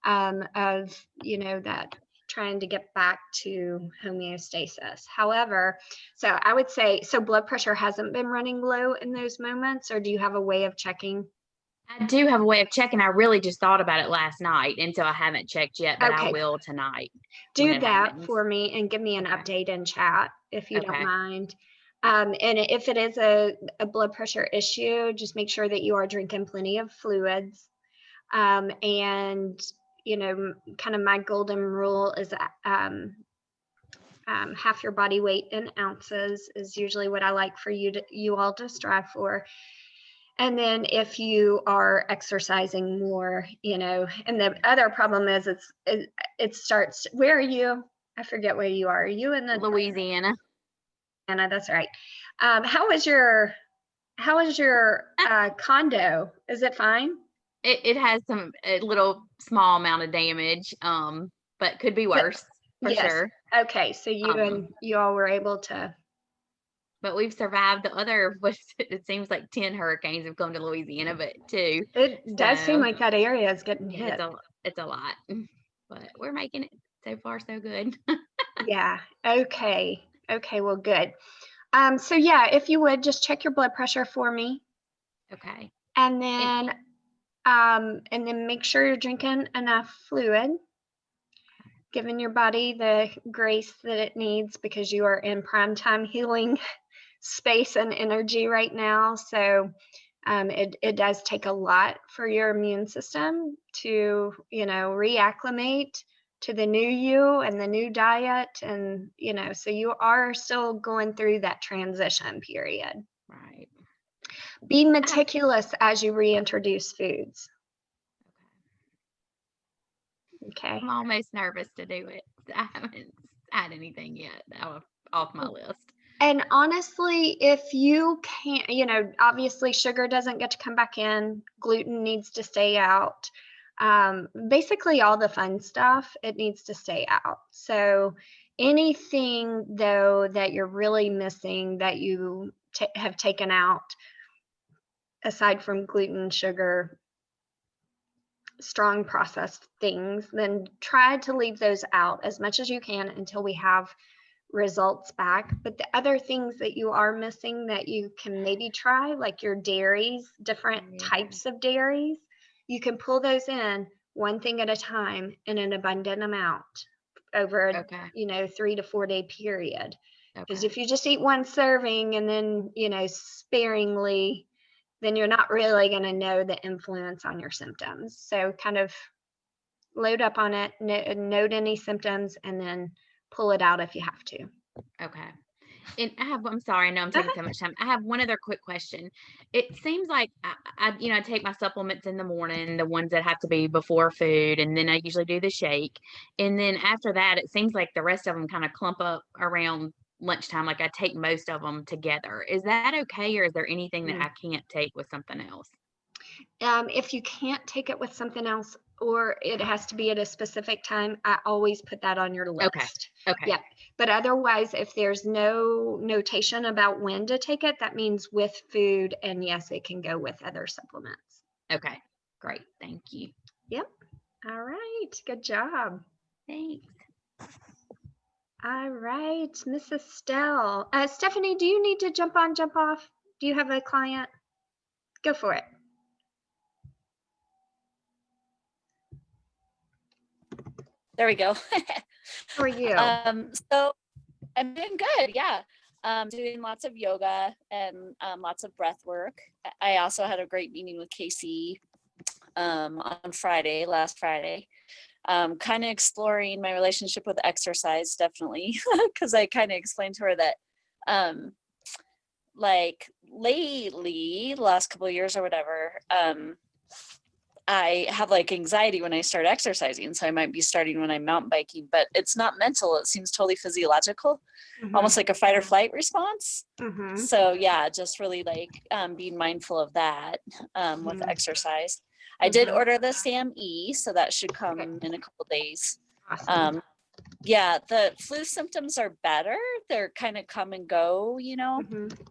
of, you know, that trying to get back to homeostasis. However, so I would say, so blood pressure hasn't been running low in those moments, or do you have a way of checking? I do have a way of checking. I really just thought about it last night, and so I haven't checked yet, but I will tonight. Do that for me and give me an update in chat if you don't mind. And if it is a blood pressure issue, just make sure that you are drinking plenty of fluids. And, you know, kind of my golden rule is half your body weight in ounces is usually what I like for you all to strive for. And then if you are exercising more, you know, and the other problem is it starts, where are you? I forget where you are. Are you in Louisiana? Anna, that's right. How is your condo? Is it fine? It has a little small amount of damage, but could be worse for sure. Okay, so you all were able to. But we've survived the other, it seems like 10 hurricanes have come to Louisiana, but 2. It does seem like that area is getting hit. It's a lot, but we're making it. So far, so good. Yeah. Okay. Okay. Well, good. So yeah, if you would just check your blood pressure for me. Okay. And then make sure you're drinking enough fluid, giving your body the grace that it needs, because you are in prime time healing space and energy right now. So it does take a lot for your immune system to, you know, reacclimate to the new you and the new diet. And, you know, so you are still going through that transition period. Right. Be meticulous as you reintroduce foods. Okay. I'm almost nervous to do it. I haven't had anything yet off my list. And honestly, if you can't, you know, obviously sugar doesn't get to come back in, gluten needs to stay out. Basically all the fun stuff, it needs to stay out. So anything though that you're really missing that you have taken out, aside from gluten, sugar, strong processed things, then try to leave those out as much as you can until we have results back. But the other things that you are missing that you can maybe try, like your dairies, different types of dairies, you can pull those in one thing at a time in an abundant amount over a 3 to 4 day period. Because if you just eat one serving and then, you know, sparingly, then you're not really going to know the influence on your symptoms. So kind of load up on it, note any symptoms, and then pull it out if you have to. Okay. And I'm sorry, I know I'm taking so much time. I have one other quick question. It seems like I take my supplements in the morning, the ones that have to be before food, and then I usually do the shake. And then after that, it seems like the rest of them kind of clump up around lunchtime. Like I take most of them together. Is that okay, or is there anything that I can't take with something else? If you can't take it with something else, or it has to be at a specific time, I always put that on your list. Okay. Yeah. But otherwise, if there's no notation about when to take it, that means with food. And yes, it can go with other supplements. Okay. Great. Thank you. Yep. All right. Good job. Thanks. All right, Miss Estelle. Stephanie, do you need to jump on, jump off? Do you have a client? Go for it. There we go. How are you? So I'm doing good. Yeah. Doing lots of yoga and lots of breath work. I also had a great meeting with Casey on last Friday. Kind of exploring my relationship with exercise, definitely, because I kind of explained to her that like lately, last couple of years or whatever, I have like anxiety when I start exercising. So I might be starting when I'm mountain biking, but it's not mental. It seems totally physiological, almost like a fight or flight response. So yeah, just really like being mindful of that with exercise. I did order the SAMe, so that should come in a couple days. Awesome. Yeah, the flu symptoms are better. They're kind of come and go, you know.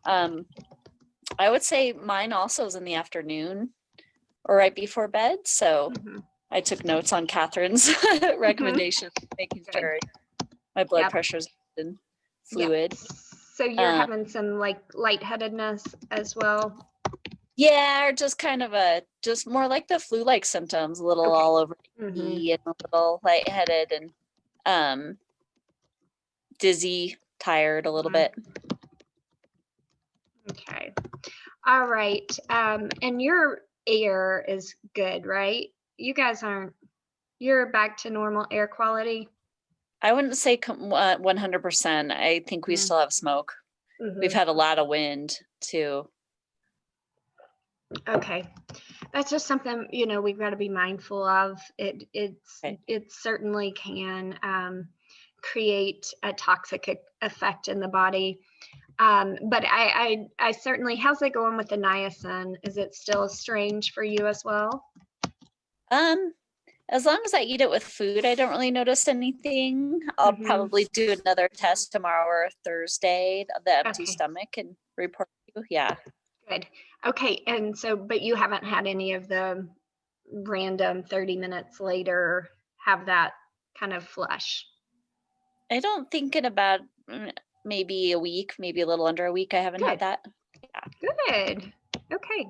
I would say mine also is in the afternoon or right before bed. So I took notes on Catherine's recommendation, making sure my blood pressure is and fluid. So you're having some like lightheadedness as well? Yeah, or just kind of just more like the flu-like symptoms, a little all over me and a little lightheaded and dizzy, tired a little bit. Okay. All right. And your air is good, right? You guys you're back to normal air quality? I wouldn't say 100%. I think we still have smoke. We've had a lot of wind too. Okay. That's just something, we've got to be mindful of. It certainly can create a toxic effect in the body. But I certainly, how's it going with the niacin? Is it still strange for you as well? As long as I eat it with food, I don't really notice anything. I'll probably do another test tomorrow or Thursday, the empty stomach, and report you. Yeah. Good. Okay. And so, but you haven't had any of the random 30 minutes later have that kind of flush? I don't think in about maybe a week, maybe a little under a week. I haven't had that. Yeah. Good. Okay.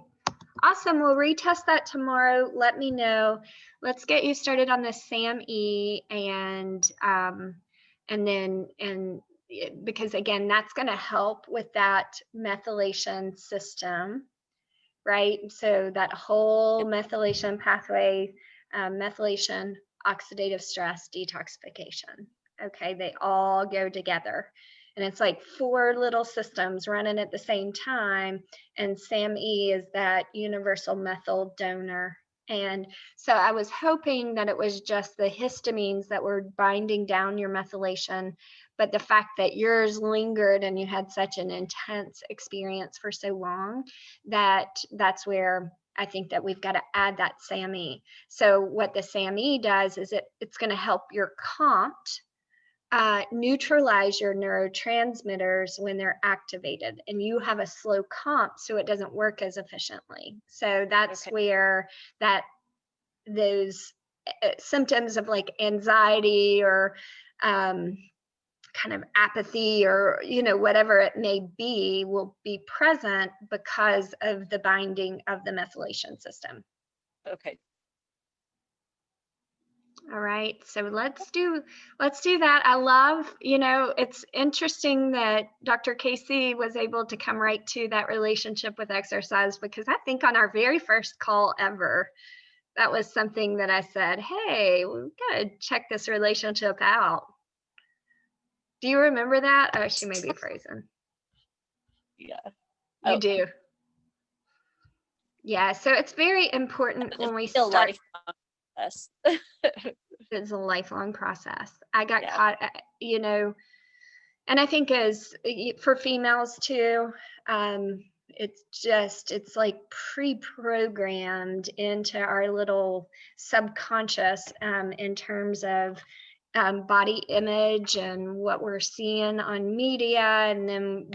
Awesome. We'll retest that tomorrow. Let me know. Let's get you started on the SAMe and then because again, that's going to help with that methylation system, right? So that whole methylation pathway, methylation, oxidative stress, detoxification. Okay, they all go together. And it's like 4 little systems running at the same time. And SAMe is that universal methyl donor. And so I was hoping that it was just the histamines that were binding down your methylation, but the fact that yours lingered and you had such an intense experience for so long, that's where I think that we've got to add that SAMe. So what the SAMe does is it's going to help your COMT neutralize your neurotransmitters when they're activated, and you have a slow COMT, so it doesn't work as efficiently. So that's where those symptoms of like anxiety or kind of apathy or whatever it may be will be present because of the binding of the methylation system. Okay. All right, so let's do that. I love, it's interesting that Dr. Casey was able to come right to that relationship with exercise, because I think on our very first call ever, that was something that I said, hey, we've got to check this relationship out. Do you remember that? Oh, she may be frozen. Yeah. You do. Yeah, so it's very important It's when we still start. lifelong process. It's a lifelong process. I got Yeah. caught, and I think as for females too, it's like pre-programmed into our little subconscious in terms of body image and what we're seeing on media. And then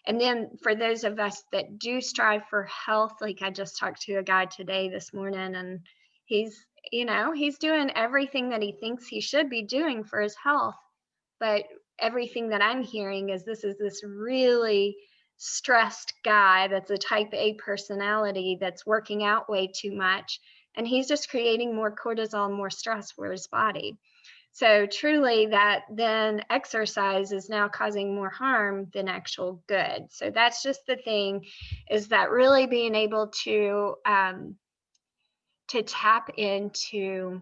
and then for those of us that do strive for health, like I just talked to a guy today this morning, and he's doing everything that he thinks he should be doing for his health. But everything that I'm hearing is this really stressed guy that's a type A personality that's working out way too much. And he's just creating more cortisol, more stress for his body. So truly that then exercise is now causing more harm than actual good. So that's just the thing, is that really being able to tap into,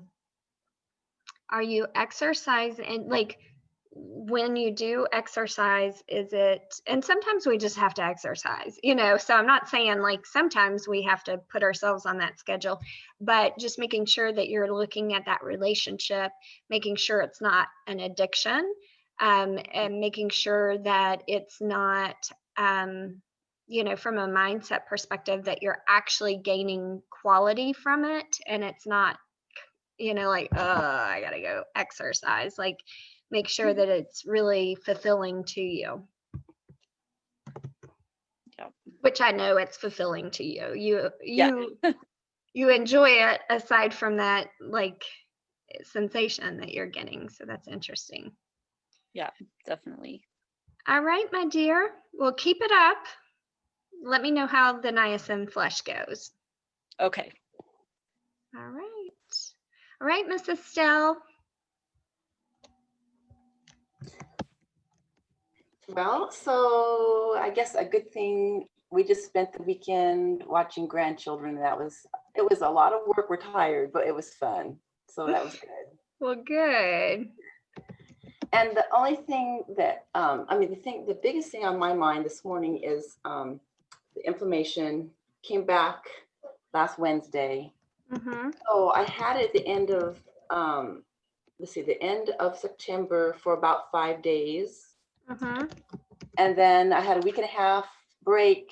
are you exercising? Like, when you do exercise, is it, and sometimes we just have to exercise, so I'm not saying like sometimes we have to put ourselves on that schedule, but just making sure that you're looking at that relationship, making sure it's not an addiction, and making sure that it's not, from a mindset perspective, that you're actually gaining quality from it, and it's not, like, I gotta go exercise. Like, make sure that it's really fulfilling to you. Yep. Which I know it's fulfilling to you. Yeah. You enjoy it aside from that, like, sensation that you're getting. So that's interesting. Yeah, definitely. All right, my dear. Well, keep it up. Let me know how the niacin flush goes. Okay. All right. All right, Miss Estelle. Well, so I guess a good thing, we just spent the weekend watching grandchildren. It was a lot of work. We're tired, but it was fun. So that was good. Well, good. And the only thing that, the biggest thing on my mind this morning is the inflammation came back last Wednesday. Mm-hmm. So I had it at the end of, the end of September for about 5 days. Mm-hmm. And then I had a week and a half break.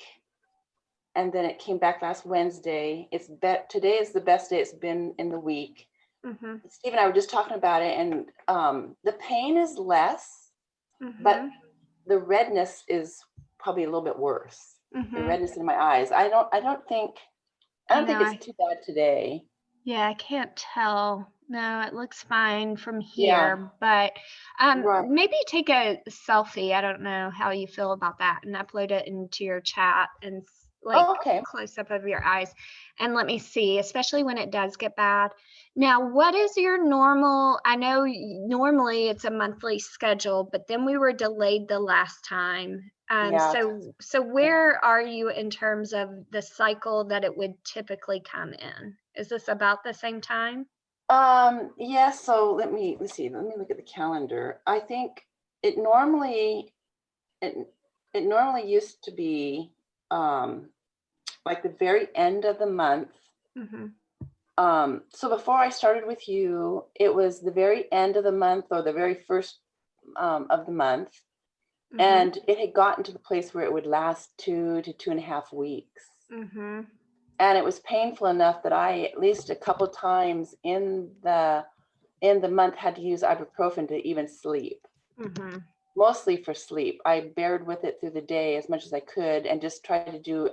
And then it came back last Wednesday. Today is the best day it's been in the week. Mm-hmm. Steve and I were just talking about it, and the pain is less, but the redness is probably a little bit worse. The redness in my eyes. I don't think it's too bad today. Yeah, I can't tell. No, it looks fine from Yeah. here, but Right. maybe take a selfie. I don't know how you feel about that, and upload it into your chat and Okay. close up of your eyes, and let me see, especially when it does get bad. Now, what is your normal? I know normally it's a monthly schedule, but then we were delayed the last time. Yeah. So where are you in terms of the cycle that it would typically come in? Is this about the same time? Yeah, so let me see. Let me look at the calendar. I think it normally used to be like the very end of the month. Mm-hmm. So before I started with you, it was the very end of the month or the very first of the month. Mm-hmm. And it had gotten to the place where it would last 2 to 2.5 weeks. Mm-hmm. And it was painful enough that I, at least a couple times in the month, had to use ibuprofen to even sleep. Mm-hmm. Mostly for sleep. I bared with it through the day as much as I could and just tried to do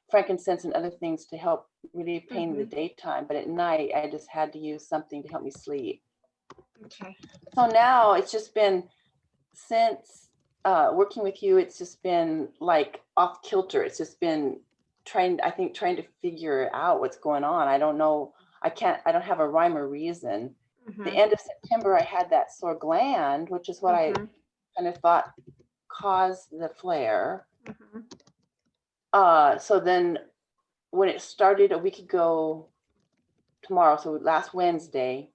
frankincense and other things to help relieve pain in the daytime. But at night, I just had to use something to help me sleep. Okay. So now it's just been, since working with you, it's just been like off kilter. It's just been trying to figure out what's going on. I don't know. I don't have a rhyme or reason. The end of September, I had that sore gland, which is what I kind of thought caused the flare. So then when it started a week ago tomorrow, so last Wednesday,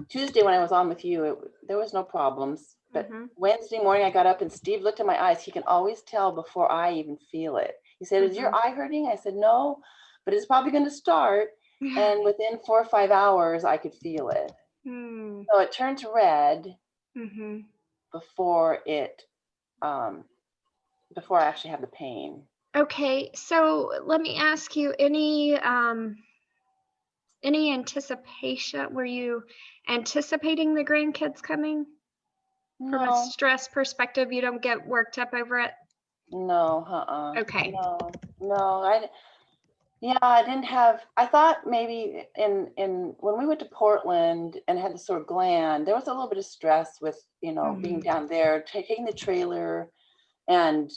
Tuesday when I was on with you, there was no problems. But Wednesday morning I got up and Steve looked at my eyes. He can always tell before I even feel it. He said, "Is your eye hurting?" I said, "No, but it's probably going to start. And within 4 or 5 hours, I could feel it. Mm, So it turns red mhm. before before I actually have the pain. Okay, so let me ask you, any anticipation? Were you anticipating the grandkids coming? From a No, stress perspective, you don't get worked up over it? no, Okay. no, I didn't have, I thought maybe when we went to Portland and had the sore gland, there was a little bit of stress with, being down there, taking the trailer, and,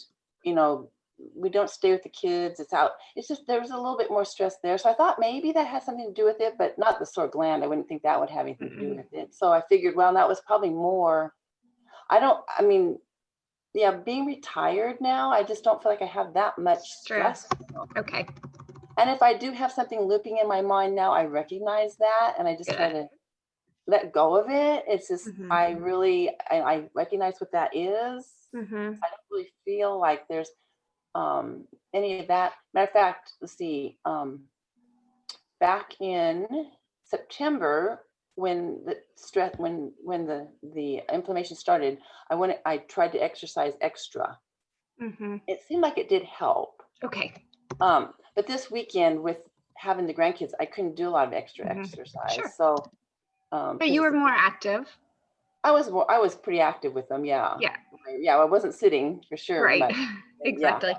we don't stay with the kids. It's out. It's just, there was a little bit more stress there. So I thought maybe that has something to do with it, but not the sore gland. I wouldn't think that would have anything to do with it. So I figured, well, that was probably more, being retired now, I just don't feel like I have that much stress. Okay. And if I do have something looping in my mind now, I recognize that and I just try to let go of it. It's just, I recognize what that is. Mm-hmm. I don't really feel like there's any of that. Matter of fact, let's see, back in September, when the stress, when the inflammation started, I tried to exercise extra. Mm-hmm. It seemed like it did help. Okay. But this weekend with having the grandkids, I couldn't do a lot of extra exercise. Sure. So, but you were more active. I was pretty active with them. Yeah. I wasn't sitting for sure. Right. But, exactly.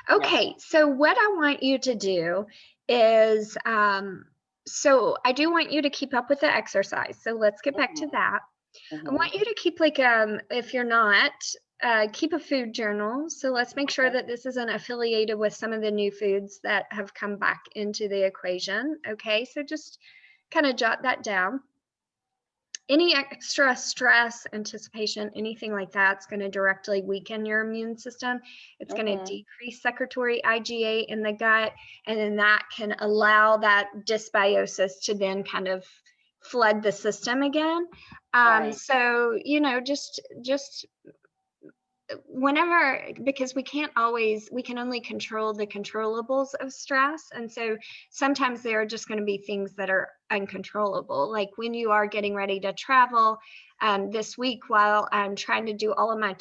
Okay. So what I want you to do is, so I do want you to keep up with the exercise. So let's get back to that. I want you to keep if you're not, keep a food journal. So let's make sure that this isn't affiliated with some of the new foods that have come back into the equation. Okay. So just kind of jot that down. Any extra stress, anticipation, anything like that's going to directly weaken your immune system. It's going to decrease secretory IgA in the gut, and then that can allow that dysbiosis to then kind of flood the system again. So, just whenever, because we can only control the controllables of stress. And so sometimes there are just going to be things that are uncontrollable. Like when you are getting ready to travel this week, while I'm trying to do all of my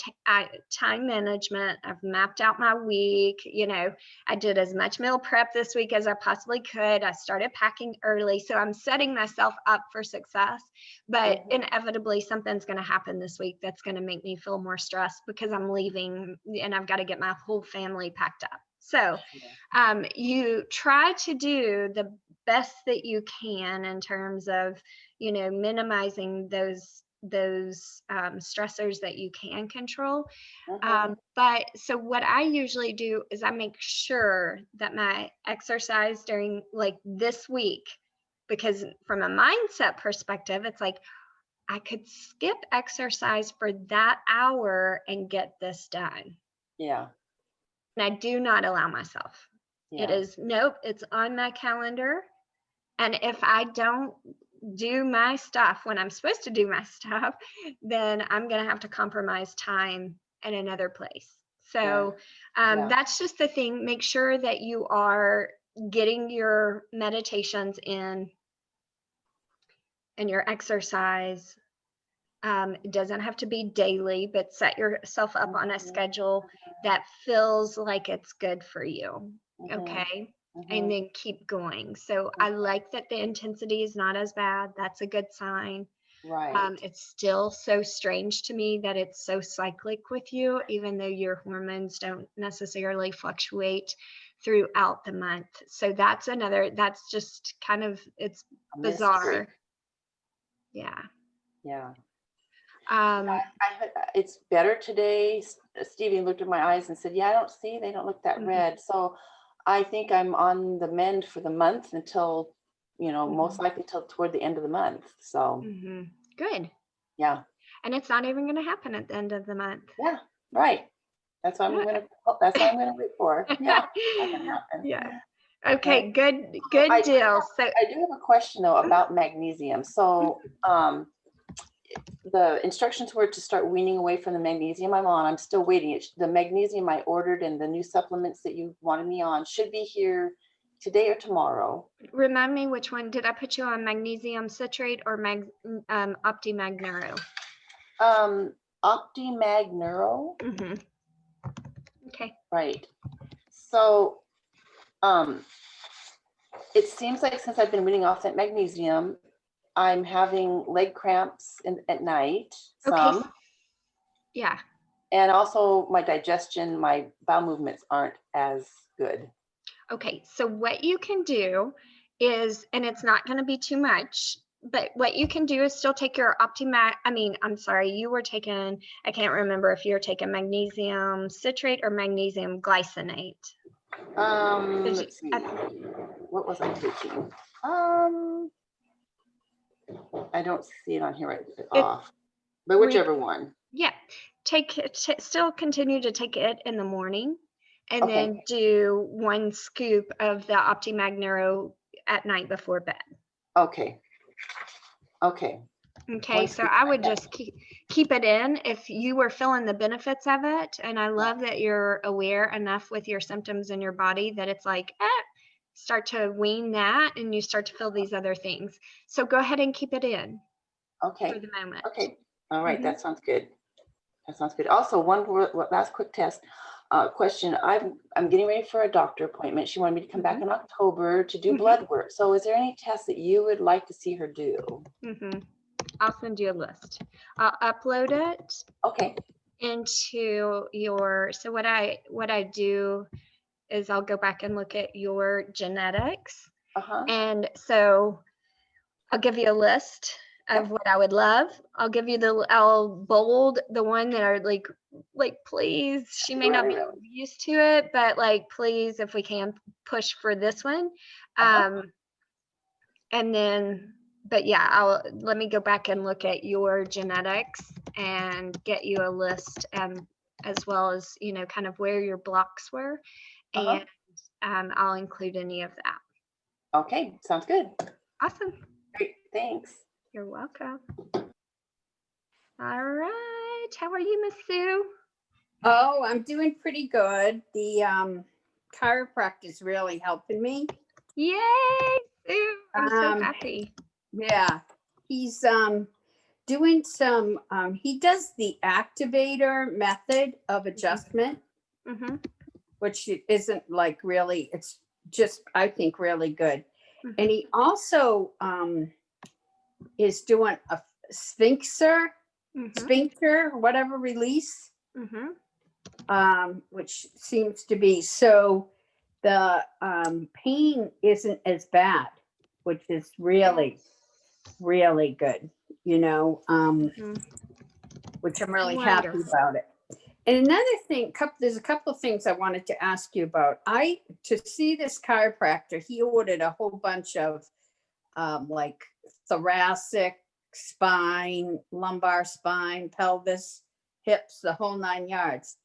time management, I've mapped out my week. I did as much meal prep this week as I possibly could. I started packing early. So I'm setting myself up for success, but inevitably something's going to happen this week that's going to make me feel more stressed because I'm leaving and I've got to get my whole family packed up. So you try to do the best that you can in terms of, minimizing those stressors that you can control. But so what I usually do is I make sure that my exercise during this week, because from a mindset perspective, it's like I could skip exercise for that hour and get this done. Yeah. And I do not allow myself. Yeah. It is, nope, it's on my calendar. And if I don't do my stuff when I'm supposed to do my stuff, then I'm going to have to compromise time in another place. So that's just the thing. Make sure that you are getting your meditations in and your exercise. It doesn't have to be daily, but set yourself up on a schedule that feels like it's good for you. Okay. And then keep going. So I like that the intensity is not as bad. That's a good sign. Right. It's still so strange to me that it's so cyclic with you, even though your hormones don't necessarily fluctuate throughout the month. So that's just kind of, it's bizarre. Yeah. Yeah. I it's better today. Stevie looked at my eyes and said, yeah, they don't look that red. So I think I'm on the mend for the month until, most likely till toward the end of the month. So good. Yeah. And it's not even going to happen at the end of the month. Yeah. Right. That's what I'm going to wait for. Yeah. Yeah. Okay. Good deal. So I do have a question though about magnesium. So, the instructions were to start weaning away from the magnesium I'm on. I'm still waiting. The magnesium I ordered and the new supplements that you wanted me on should be here today or tomorrow. Remind me which one. Did I put you on magnesium citrate or OptiMag Neuro? OptiMag Neuro. Mm-hmm. Okay. Right. So, it seems like since I've been weaning off that magnesium, I'm having leg cramps at night, some, Okay. Yeah. and also my digestion, my bowel movements aren't as good. Okay. So what you can do is, and it's not going to be too much, but what you can do is still take your OptiMag. I mean, I'm sorry, you were taking, I can't remember if you're taking magnesium citrate or magnesium glycinate. Let's see. What was I taking? I don't see it on here right off, but whichever one. Yeah. Take it, still continue to take it in the morning, and Okay. then do 1 scoop of the OptiMag Neuro at night before bed. Okay. Okay. Okay, 1 so scoop I at would night. just keep it in if you were feeling the benefits of it. And I love that you're aware enough with your symptoms in your body that it's like, start to wean that and you start to feel these other things. So go ahead and keep it in Okay. for the moment. Okay. All right. Mhm. That sounds good. That sounds good. Also, one last quick test question. I'm getting ready for a doctor appointment. She wanted me to come back in October to do Mhm. blood work. So is there any tests that you would like to see her do? I'll send you a list. I'll upload it Okay. into your, so what I do is I'll go back and look at your genetics. Uh-huh. And so I'll give you a list of what I would love. I'll bold the one that are like, please, she may not be Right. used to it, but like, please, if we can push for this one. And then, but yeah, let me go back and look at your genetics and get you a list, as well as, kind of where your blocks were. And I'll include any of that. Okay. Sounds good. Awesome. Great. Thanks. You're welcome. All right. How are you, Miss Sue? Oh, I'm doing pretty good. The chiropractor is really helping me. Yay, Sue. I'm so happy. Yeah, he's doing some, he does the activator method of adjustment, which isn't like really, it's just, I think, really good. And he also is doing a sphincter, whatever release, which seems to be, so the pain isn't as bad, which is really, really good, which I'm really happy about it. And another thing, there's a couple of things I wanted to ask you about. To see this chiropractor, he ordered a whole bunch of like thoracic, spine, lumbar spine, pelvis, hips, the whole 9 yards.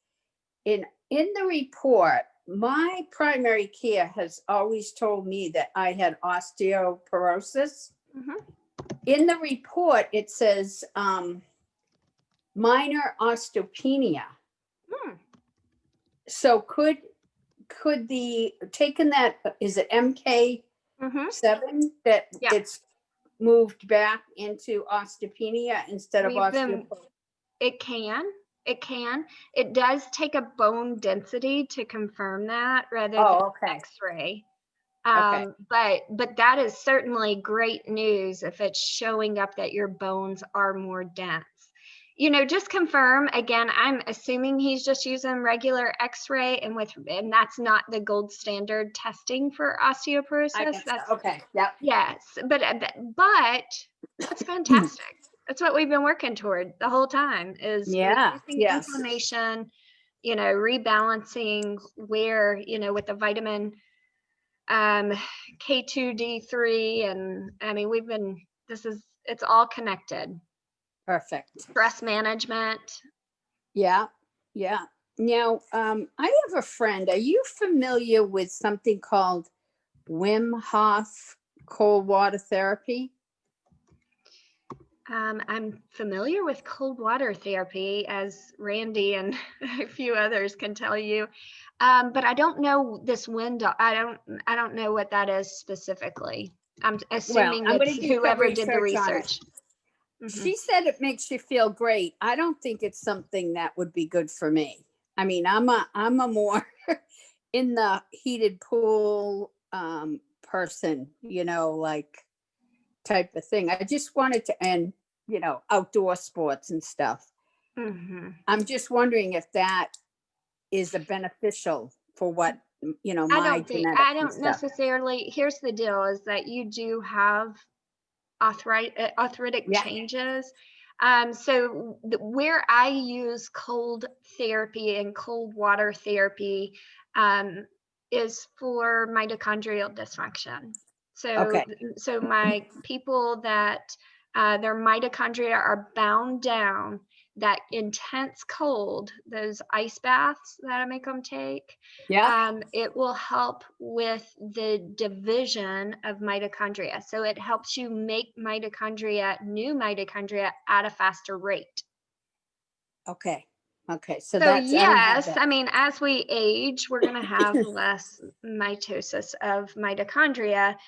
In the report, my primary care has always told me that I had osteoporosis. In the report, it says minor osteopenia. So could the taken that, is it MK7 that it's moved back into osteopenia instead of osteoporosis? It can. It does take a bone density to confirm that rather than X-ray. But that is certainly great news if it's showing up that your bones are more dense. Just confirm again. I'm assuming he's just using regular X-ray, and that's not the gold standard testing for osteoporosis. That's okay. Yep. Yes, but that's fantastic. That's what we've been working toward the whole time, is reducing inflammation, rebalancing where, with the vitamin K2D3, and I mean, it's all connected. Perfect. Stress management. Yeah. Now, I have a friend. Are you familiar with something called Wim Hof cold water therapy? I'm familiar with cold water therapy, as Randy and a few others can tell you, but I don't know this window. I don't know what that is specifically. I'm assuming I'm gonna it's do some whoever did the research on it. research. Mhm. She said it makes you feel great. I don't think it's something that would be good for me. I mean, I'm a more in the heated pool person, like type of thing. I just wanted to end, outdoor sports and stuff. Mhm. I'm just wondering if that is a beneficial for what, I my don't think, genetics I and don't stuff. necessarily, here's the deal is that you do have arthritic Yeah. changes. So where I use cold therapy and cold water therapy is for mitochondrial dysfunction. So, Okay. so my people that their mitochondria are bound down, that intense cold, those ice baths that I make them take, Yeah. it will help with the division of mitochondria. So it helps you make mitochondria, new mitochondria, at a faster rate. Okay. Okay. So So that's, I don't have yes, that. I mean, as we age, we're going to have less mitosis of mitochondria.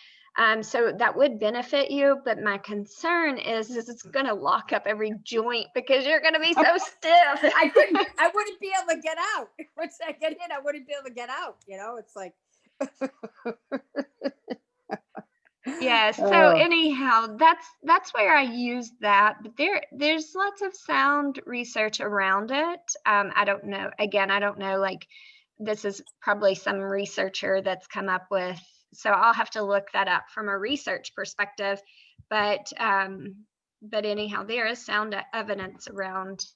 So that would benefit you, but my concern is it's going to lock up every joint because you're going to be so stiff. I wouldn't be able to get out. Once I get in, I wouldn't be able to get out. It's like. Yes. So Oh. anyhow, that's where I use that. But there's lots of sound research around it. I don't know. Again, I don't know. Like, this is probably some researcher that's come up with. So I'll have to look that up from a research perspective. But anyhow, there is sound evidence around.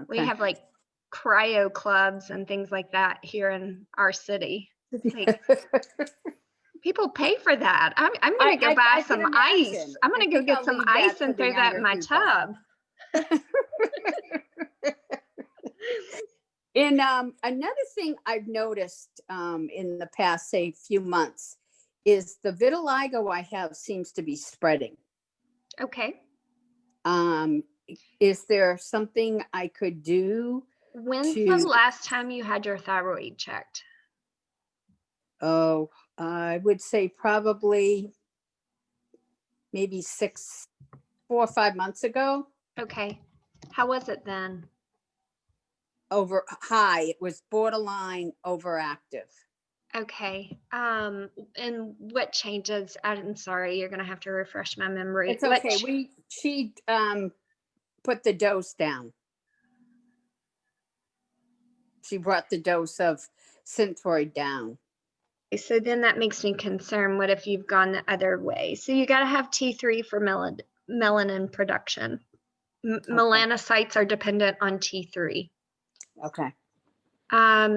We Okay. have like cryo clubs and things like that here in our city. Like, people pay for that. I'm going to go buy I some can ice. imagine. I'm going I to go think get I'll some leave that ice to and the throw that in younger my people. tub. And another thing I've noticed in the past, say, few months is the vitiligo I have seems to be spreading. Okay. Is there something I could do? When's the last time you had your thyroid checked? Oh, I would say probably maybe 4 or 5 months ago. Okay. How was it then? Over high. It was borderline overactive. Okay. And what changes? I'm sorry, you're gonna have to refresh my memory. It's okay. She put the dose down. She brought the dose of Synthroid down. So then that makes me concerned. What if you've gone the other way? So you got to have T3 for melanin production. Melanocytes are dependent on T3. Okay.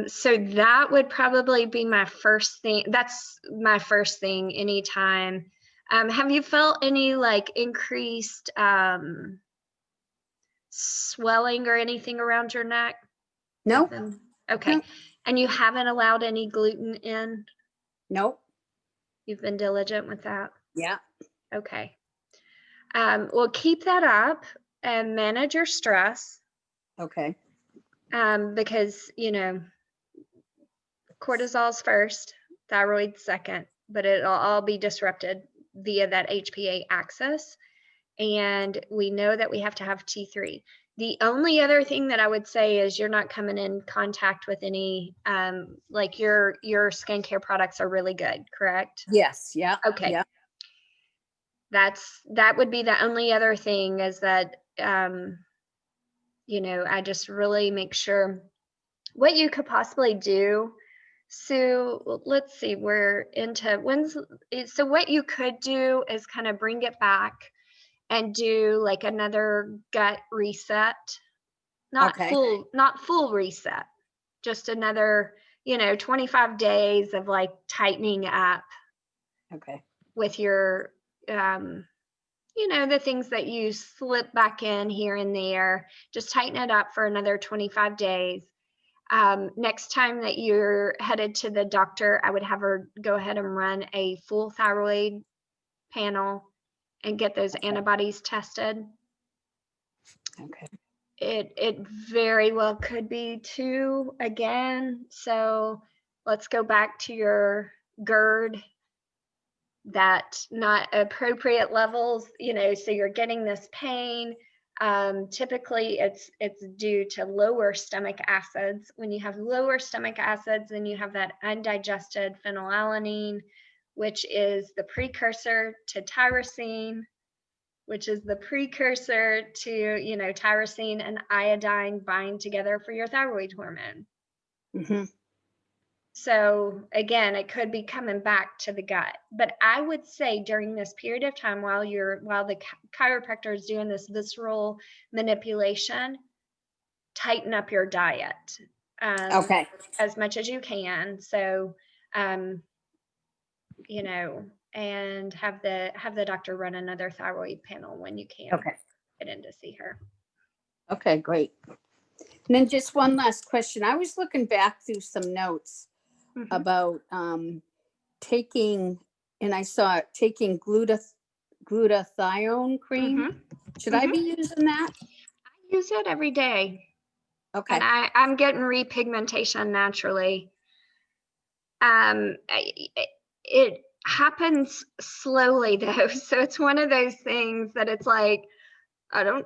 So that would probably be my first thing. That's my first thing anytime. Have you felt any like increased swelling or anything around your neck? Nope. Nothing? Okay. Nope. And you haven't allowed any gluten in? Nope. You've been diligent with that? Yeah. Okay. Well, keep that up and manage your stress. Okay. Because, cortisol's first, thyroid second, but it'll all be disrupted via that HPA axis. And we know that we have to have T3. The only other thing that I would say is you're not coming in contact with any, like your skincare products are really good, correct? Yes. Yeah. Okay. Yeah. That would be the only other thing is that, I just really make sure what you could possibly do. So let's see, we're into so what you could do is kind of bring it back and do like another gut reset, not full reset, just another, 25 days of like tightening up. Okay. With your, the things that you slip back in here and there, just tighten it up for another 25 days. Next time that you're headed to the doctor, I would have her go ahead and run a full thyroid panel and get those antibodies tested. Okay. It very well could be too again. So let's go back to your GERD, that not appropriate levels, so you're getting this pain. Typically it's due to lower stomach acids. When you have lower stomach acids, then you have that undigested phenylalanine, which is the precursor to tyrosine, which is the precursor to, tyrosine and iodine bind together for your thyroid hormone. Mm-hmm. So again, it could be coming back to the gut. But I would say during this period of time, while the chiropractor is doing this visceral manipulation, tighten up your diet Okay. as much as you can. So, and have the doctor run another thyroid panel when you can. Okay. Get in to see her. Okay, great. And then just one last question. I was looking back through some notes Mhm. about taking, and I saw it, taking glutathione cream. Mhm. Should I be using that? I use it every day. Okay. And I'm getting repigmentation naturally. It happens slowly though. So it's one of those things that it's like, I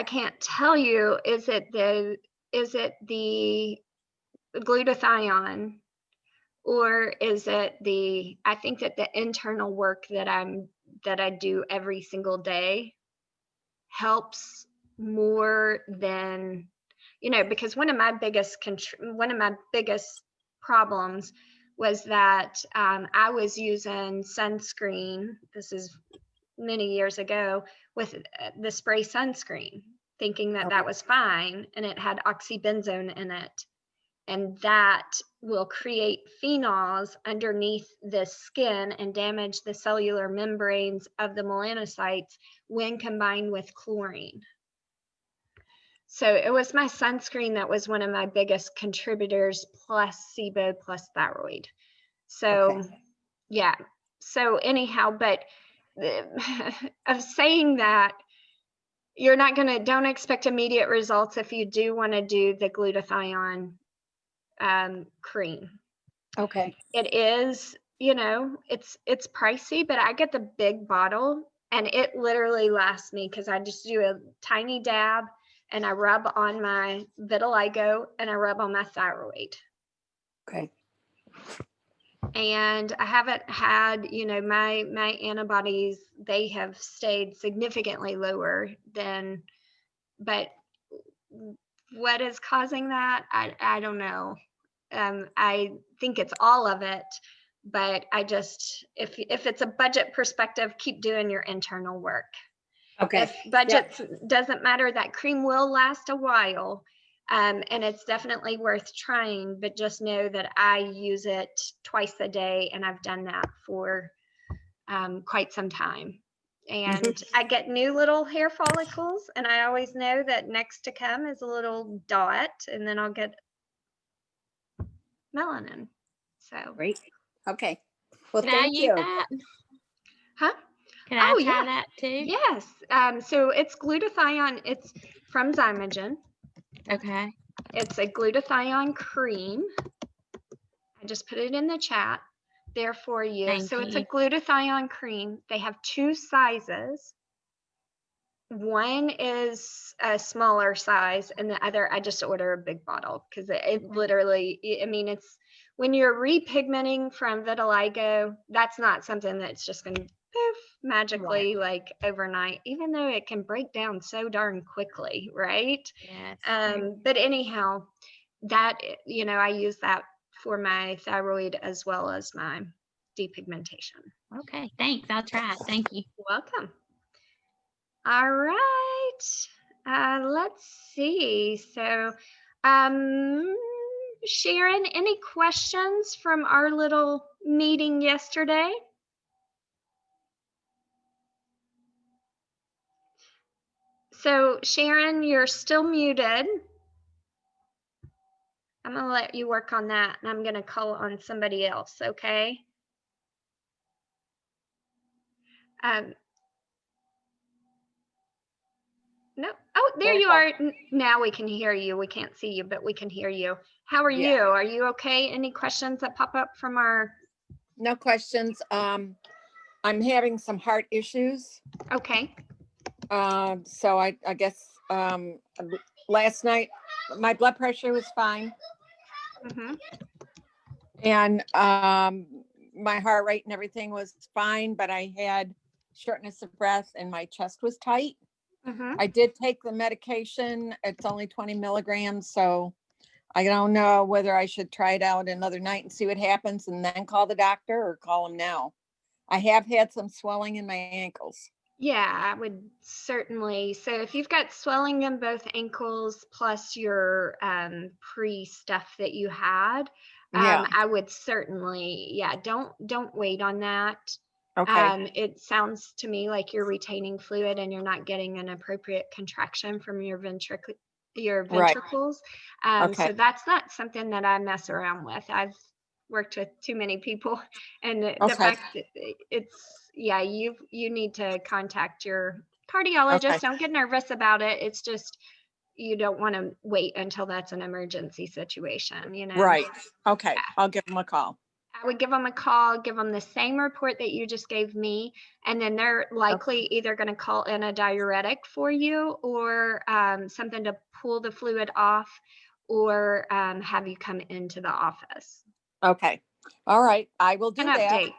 can't tell you, is it the glutathione, or is it I think that the internal work that I do every single day helps more than, because one of my biggest problems was that I was using sunscreen. This is many years ago, with the spray sunscreen, thinking that that was fine, and it had oxybenzone in it, and that will create phenols underneath the skin and damage the cellular membranes of the melanocytes when combined with chlorine. So it was my sunscreen that was one of my biggest contributors, plus SIBO, plus thyroid. So yeah. So anyhow, but of saying that, don't expect immediate results if you do want to do the glutathione cream. Okay. It is, it's pricey, but I get the big bottle and it literally lasts me, because I just do a tiny dab and I rub on my vitiligo and I rub on my thyroid. Okay. And I haven't had, my antibodies, they have stayed significantly lower than, but what is causing that? I don't know. I think it's all of it, but I just, if it's a budget perspective, keep doing your internal work. Okay. If budget doesn't matter, that cream will last a while. And it's definitely worth trying, but just know that I use it twice a day, and I've done that for quite some time. And I get new little hair follicles, and I always know that next to come is a little dot, and then I'll get melanin. So Great. Okay. Well, Can I thank use you. that? Huh? Can I try yeah. that too? Yes. So it's glutathione. It's from Zymogen. Okay. It's a glutathione cream. I just put it in the chat there for you. Thank It's a you. glutathione cream. They have two sizes. One is a smaller size, and the other, I just order a big bottle, because it literally, it's when you're repigmenting from vitiligo, that's not something that's just going to poof magically like overnight, even though it can break down so darn quickly, right? Yes. But anyhow, that, I use that for my thyroid as well as my depigmentation. Okay. Thanks. I'll try it. Thank you. Welcome. All right. Let's see. So, Sharon, any questions from our little meeting yesterday? So, Sharon, you're still muted. I'm going to let you work on that, and I'm going to call on somebody else, okay? No. Oh, there There you we are. Now we can hear you. We can't see you, but we can hear you. How are Yeah. you? Are you okay? Any questions that pop up from our? No questions. I'm having some heart issues. Okay. So I guess last night my blood pressure was fine, Mm-hmm. and my heart rate and everything was fine, but I had shortness of breath and my chest was tight. Mm-hmm. I did take the medication. It's only 20 milligrams, so I don't know whether I should try it out another night and see what happens and then call the doctor or call him now. I have had some swelling in my ankles. Yeah, I would certainly. So if you've got swelling in both ankles plus your pre stuff that you had, Yeah. I would certainly, yeah, don't wait on that. Okay. It sounds to me like you're retaining fluid and you're not getting an appropriate contraction from your ventricles. Okay. So that's not something that I mess around with. I've worked with too many people, and the Okay. fact that it's, yeah, you need to contact your cardiologist. Okay. Don't get nervous about it. It's just, you don't want to wait until that's an emergency situation, you know? Right. Okay. I'll give him a call. I would give them a call, give them the same report that you just gave me, and then they're likely either going to call in a diuretic for you or something to pull the fluid off, or have you come into the office. Okay. All right. I will do An that. update.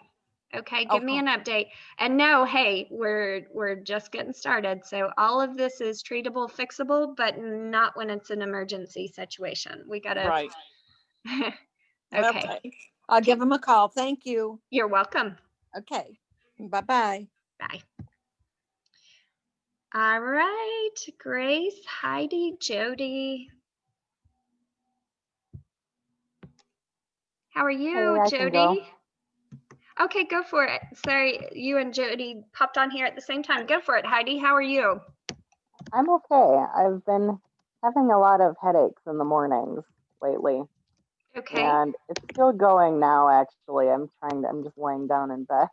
Okay, give me an update. And no, hey, we're just getting started. So all of this is treatable, fixable, but not when it's an emergency situation. We gotta. Right. Okay. I'll give him a call. Thank you. You're welcome. Okay. Bye-bye. Bye. All right, Grace, Heidi, Jody. How are you, I can go. Jody? Okay, go for it. Sorry, you and Jody popped on here at the same time. Go for it, Heidi. How are you? I'm okay. I've been having a lot of headaches in the mornings lately. Okay. And it's still going now, actually. I'm just laying down in bed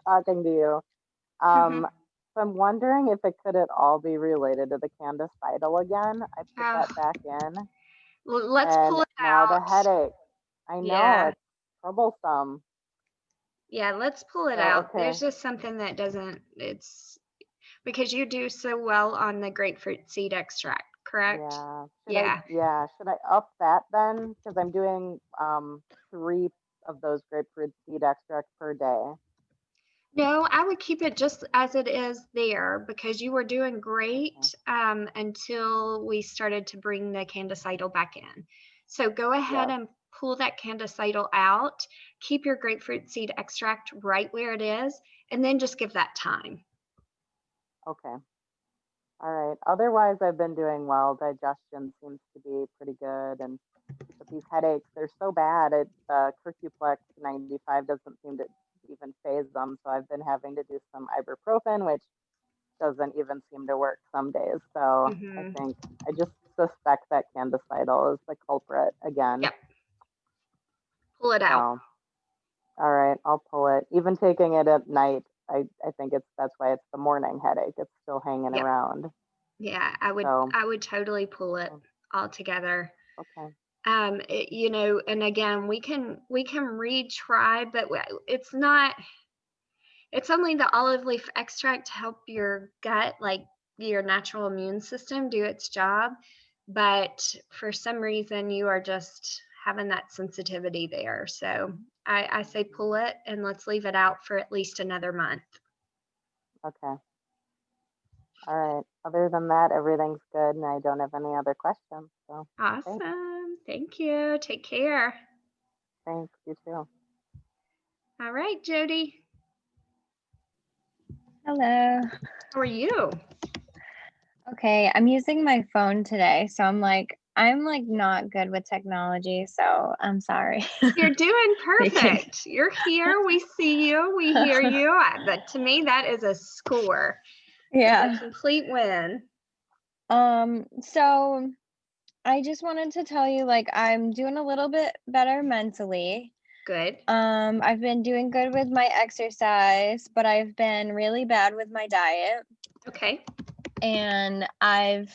talking to you. Mhm. So I'm wondering if it could at all be related to the candicidal again. I put Oh. that back in. Let's And pull it now out. the headache. I know, Yeah. it's troublesome. Yeah, let's pull it Oh, out. okay. There's just something that doesn't, it's because you do so well on the grapefruit seed extract, correct? Yeah. Should I up that then? Because I'm doing 3 of those grapefruit seed extracts per day. No, I would keep it just as it is there because you were doing great until we started to bring the candicidal back in. So go ahead and pull that candicidal out, keep your grapefruit seed extract right where it is, and then just give that time. Okay. All right. Otherwise, I've been doing well. Digestion seems to be pretty good. And but these headaches, they're so bad. Curcuplex 95 doesn't seem to even phase them. So I've been having to do some ibuprofen, which doesn't even seem to work some days. So I think I just suspect that candicidal is the culprit again. Yep. Pull it out. All right, I'll pull it. Even taking it at night, I think that's why it's the morning headache. It's still hanging around. Yeah, I would totally pull it all together. Okay. You know, and again, we can retry, but it's not. It's only the olive leaf extract to help your gut, like your natural immune system, do its job. But for some reason, you are just having that sensitivity there. So I say pull it and let's leave it out for at least another month. Okay. All right. Other than that, everything's good, and I don't have any other questions. So Awesome. thanks. Thank you. Take care. Thanks. You too. All right, Jody. Hello. How are you? Okay, I'm using my phone today, so I'm like not good with technology, so I'm sorry. You're doing perfect. You're here. We see you. We hear you. But to me, that is a score. Yeah. It's a complete win. So I just wanted to tell you, like, I'm doing a little bit better mentally. Good. I've been doing good with my exercise, but I've been really bad with my diet. Okay. and I've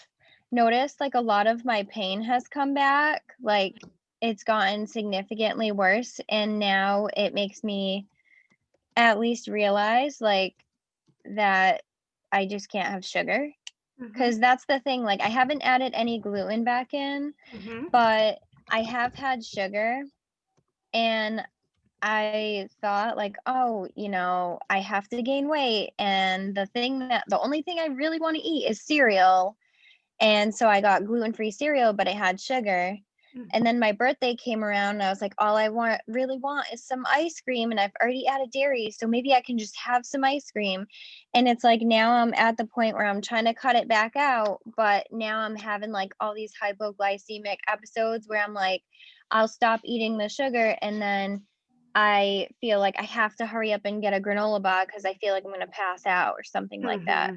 noticed like a lot of my pain has come back. Like it's gotten significantly worse, and now it makes me at least realize like that I just can't have sugar. Because that's the thing, like I haven't added any gluten back in, but I have had sugar, and I thought like, oh, you know, I have to gain weight, and the only thing I really want to eat is cereal. And so I got gluten-free cereal, but it had sugar. And then my birthday came around and I was like, all I really want is some ice cream, and I've already added dairy, so maybe I can just have some ice cream. And it's like now I'm at the point where I'm trying to cut it back out, but now I'm having like all these hypoglycemic episodes where I'm like, I'll stop eating the sugar, and then I feel like I have to hurry up and get a granola bar because I feel like I'm going to pass out or something like that.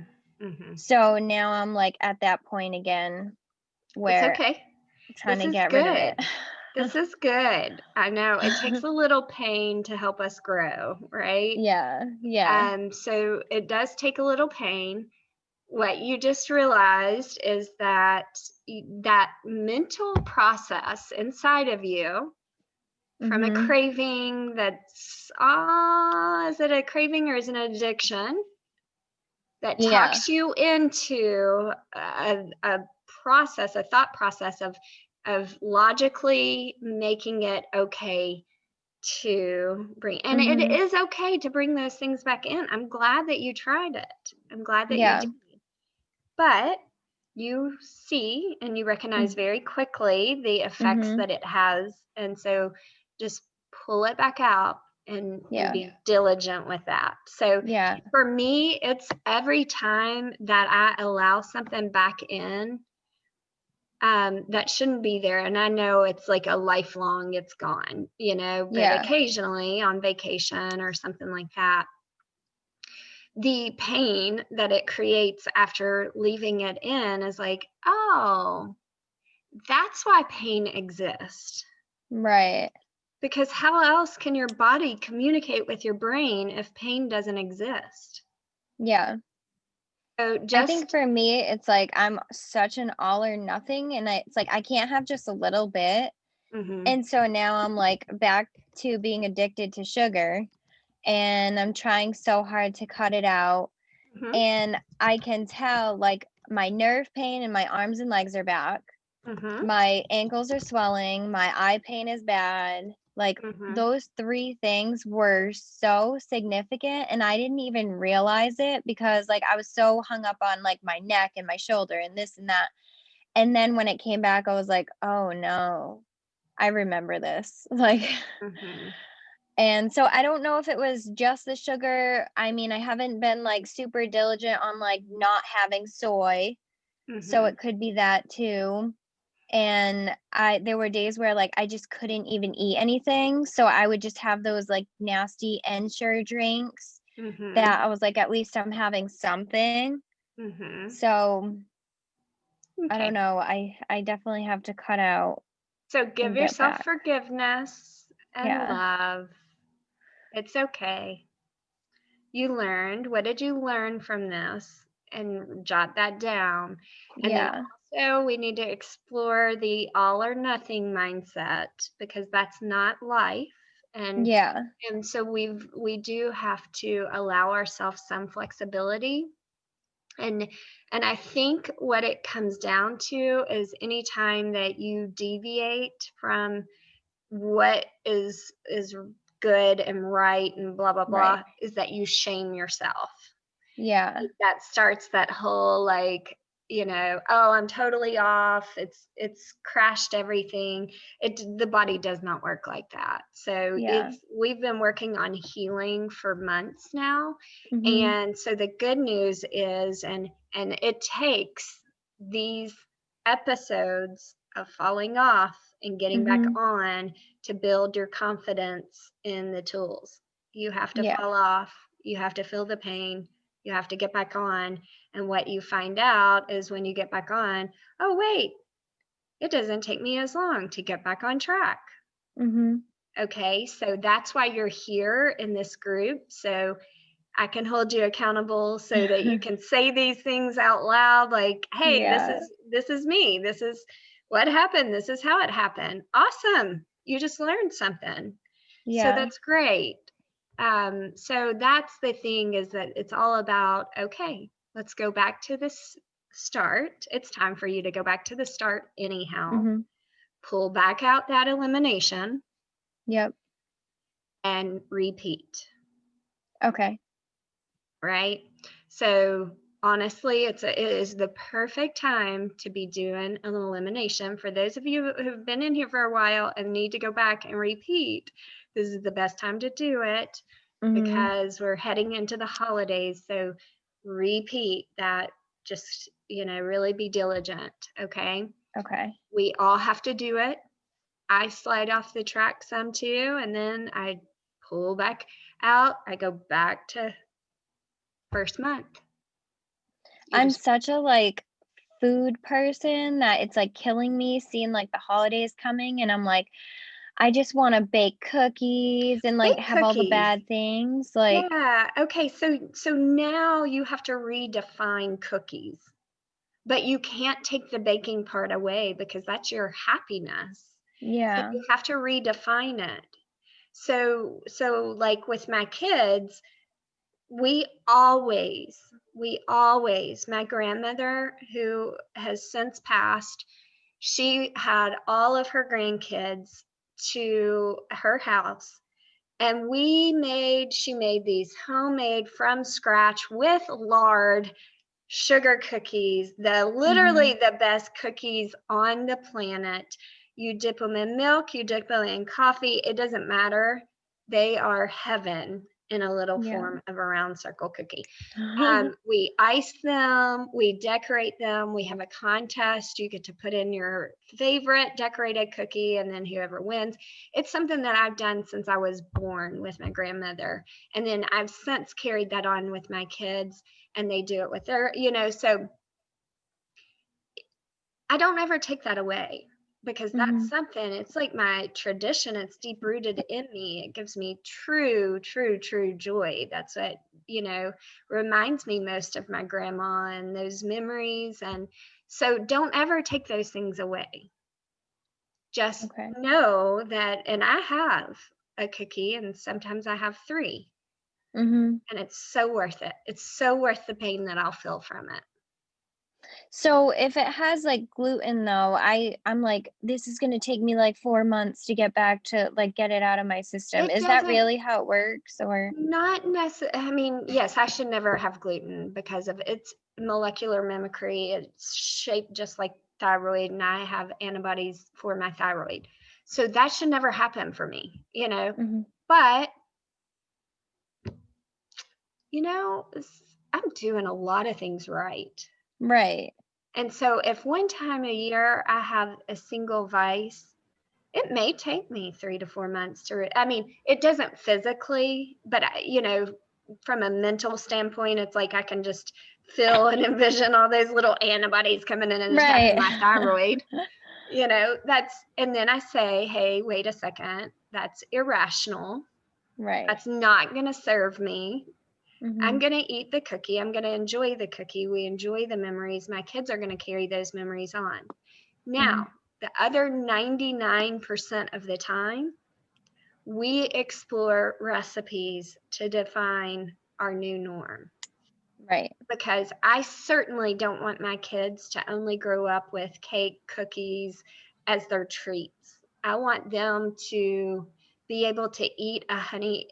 So now I'm like at that point again where It's okay. I'm trying This to is get rid of good. it. This is good. I know it takes a little pain to help us grow, right? Yeah. So it does take a little pain. What you just realized is that that mental process inside of you from a craving that's, is it a craving or is it an addiction? That talks you into a process, a thought process of logically making it okay to bring, and it is okay to bring those things back in. I'm glad that you tried it. I'm glad that you did. But you see and you recognize very quickly the effects that it has. And so just pull it back out and be diligent with that. So for me, it's every time that I allow something back in that shouldn't be there. And I know it's like a lifelong, it's gone, you know, but occasionally on vacation or something like that, the pain that it creates after leaving it in is like, oh, that's why pain exists. Right. Because how else can your body communicate with your brain if pain doesn't exist? Yeah. So I think for me, it's like I'm such an all or nothing, and it's like I can't have just a little bit. And so now I'm like back to being addicted to sugar, and I'm trying so hard to cut it out. And I can tell like my nerve pain and my arms and legs are back. My ankles are swelling, my eye pain is bad. Like those 3 things were so significant, and I didn't even realize it because like I was so hung up on like my neck and my shoulder and this and that. And then when it came back, I was like, oh no, I remember this. Like, and so I don't know if it was just the sugar. I mean, I haven't been like super diligent on like not having soy. So it could be that too. And there were days where like I just couldn't even eat anything. So I would just have those like nasty Ensure drinks that I was like, at least I'm having something. So I don't know. I definitely have to cut out. So give and get yourself back. forgiveness and love. It's okay. You learned. What did you learn from this? And jot that down. And then also we need to explore the all or nothing mindset, because that's not life. And and so we do have to allow ourselves some flexibility. And I think what it comes down to is anytime that you deviate from what is good and right and blah blah blah, is that you shame yourself. That starts that whole like, you know, oh, I'm totally off, it's crashed everything. The body does not work like that. So we've been working on healing for months now. And so the good news is, and it takes these episodes of falling off and getting back on to build your confidence in the tools. You have to fall off, you have to feel the pain, you have to get back on. And what you find out is when you get back on, oh wait, it doesn't take me as long to get back on track. Okay, so that's why you're here in this group. So I can hold you accountable so that you can say these things out loud, like, hey, Yeah. this is me. This is what happened. This is how it happened. Awesome. You just learned something. So Yeah. that's great. So that's the thing, is that it's all about, okay, let's go back to this start. It's time for you to go back to the start anyhow. Mhm. Pull back out that elimination Yep. and repeat. Okay. Right? So honestly, it is the perfect time to be doing an elimination. For those of you who've been in here for a while and need to go back and repeat, this is the best time to do it Mhm. because we're heading into the holidays. So repeat that. Just, really be diligent. Okay. Okay. We all have to do it. I slide off the track some too, and then I pull back out. I go back to first month. I'm such a like food person that it's like killing me seeing like the holidays coming, and I'm like, I just want to bake cookies and like Bake have all the cookies. bad things. Like, Yeah. Okay. So now you have to redefine cookies, but you can't take the baking part away because that's your happiness. So yeah. you have to redefine it. So like with my kids, we always, my grandmother, who has since passed, she had all of her grandkids to her house, and she made these homemade from scratch with lard sugar cookies, literally the best cookies on the planet. You dip them in milk, you dip them in coffee, it doesn't matter. They are heaven in a little Yeah. form of a round circle cookie. We ice them, we decorate them, we have a contest. You get to put in your favorite decorated cookie, and then whoever wins. It's something that I've done since I was born with my grandmother. And then I've since carried that on with my kids, and they do it with their, so I don't ever take that away, because that's something, it's like my tradition. It's deep rooted in me. It gives me true joy. That's what, reminds me most of my grandma and those memories. And so don't ever take those things away. Just Okay. know that, and I have a cookie, and sometimes I have 3. Mhm. And it's so worth it. It's so worth the pain that I'll feel from it. So if it has like gluten though, I'm like, this is gonna take me like 4 months to get back to like get it out of my system. It Is that doesn't, really how it works, or? not necessarily. I mean, yes, I should never have gluten because of its molecular mimicry. It's shaped just like thyroid, and I have antibodies for my thyroid. So that should never happen for me, But, I'm doing a lot of things right. Right. And so if one time a year I have a single vice, it may take me 3 to 4 months I mean, it doesn't physically, but from a mental standpoint, it's like I can just feel and envision all those little antibodies coming in and attacking my thyroid. And then I say, hey, wait a second, that's irrational. Right. That's not going to serve me. I'm Mhm. going to eat the cookie. I'm going to enjoy the cookie. We enjoy the memories. My kids are going to carry those memories on. Now, the other 99% of the time, we explore recipes to define our new norm. Right. Because I certainly don't want my kids to only grow up with cake, cookies as their treats. I want them to be able to eat a honey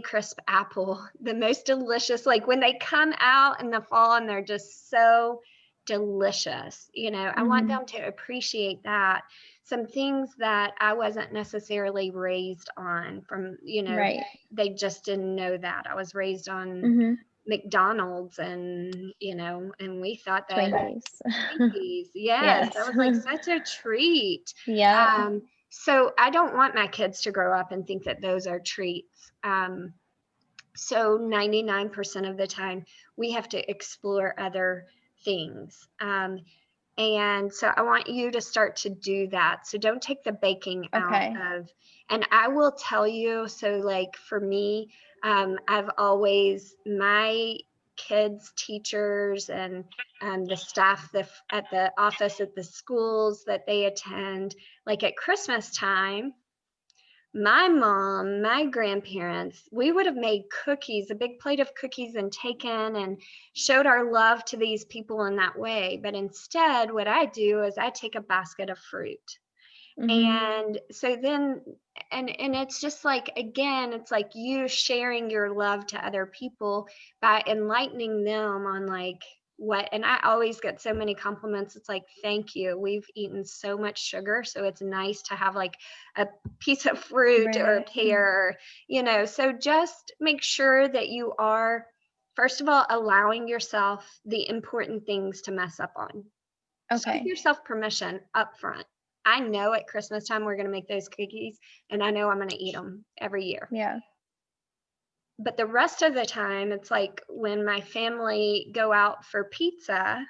crisp apple, the most delicious, like when they come out in the fall and they're just so delicious. I want them to appreciate that. Some things that I wasn't necessarily raised on from, Right. they just didn't know that. I was raised on Mhm. McDonald's, and and we thought that Twinkies. yes, that Yes. was like such a treat. Yeah. So I don't want my kids to grow up and think that those are treats. So 99% of the time we have to explore other things. And so I want you to start to do that. So don't take the baking Okay. out of, and I will tell you, so like for me, I've always, my kids, teachers, and the staff at the office at the schools that they attend, like at Christmas time, my mom, my grandparents, we would have made cookies, a big plate of cookies, and taken and showed our love to these people in that way. But instead, what I do is I take a basket of fruit. And so then, and it's just like, again, it's like you sharing your love to other people by enlightening them on like what, and I always get so many compliments. It's like, thank you. We've eaten so much sugar. So it's nice to have like a piece of fruit or a Right. pear, you know, so just make sure that you are, first of all, allowing yourself the important things to mess up on. Just give Okay. yourself permission up front. I know at Christmas time we're going to make those cookies, and I know I'm going to eat them every year. Yeah. But the rest of the time, it's like when my family go out for pizza,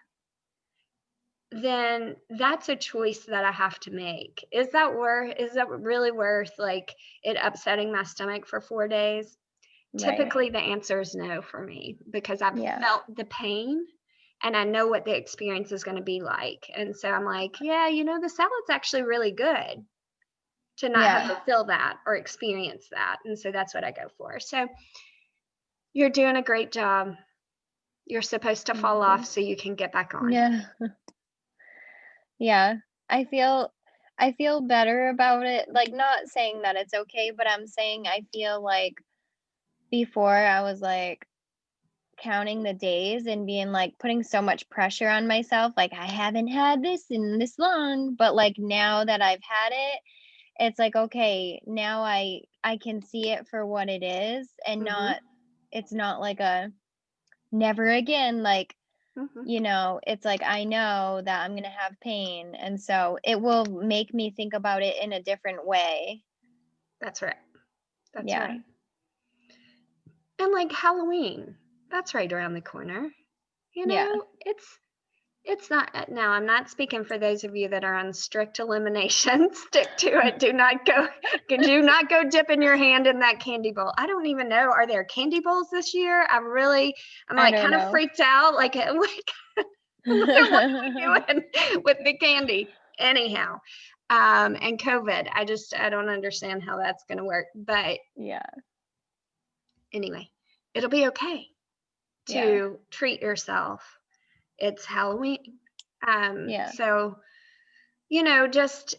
then that's a choice that I have to make. Is that really worth like it upsetting my stomach for 4 days? Right. Typically the answer is no for me, because I've Yeah. felt the pain and I know what the experience is going to be like. And so I'm like, yeah, you know, the salad's actually really good to not have Yeah. to feel that or experience that. And so that's what I go for. So you're doing a great job. You're supposed to fall Thank you. off so you can get back on. Yeah. Yeah. I feel better about it. Like, not saying that it's okay, but I'm saying I feel like before I was like counting the days and being like putting so much pressure on myself, like I haven't had this in this long, but like now that I've had it, it's like, okay, now I can see it for what it is, and Mhm. it's not like a never again, like, Mhm. you know, it's like I know that I'm going to have pain, and so it will make me think about it in a different way. That's right. That's Yeah. right. And like Halloween, that's right around the corner. You Yeah. know, it's not, now I'm not speaking for those of you that are on strict elimination. Stick to it. Do not go dipping your hand in that candy bowl. I don't even know, are there candy bowls this year? I'm I like don't kind of know. freaked out. Like what are we doing with the candy? Anyhow, and COVID, I don't understand how that's going to work. But Yeah. anyway, it'll be okay Yeah. to treat yourself. It's Halloween. Yeah. So, you know, just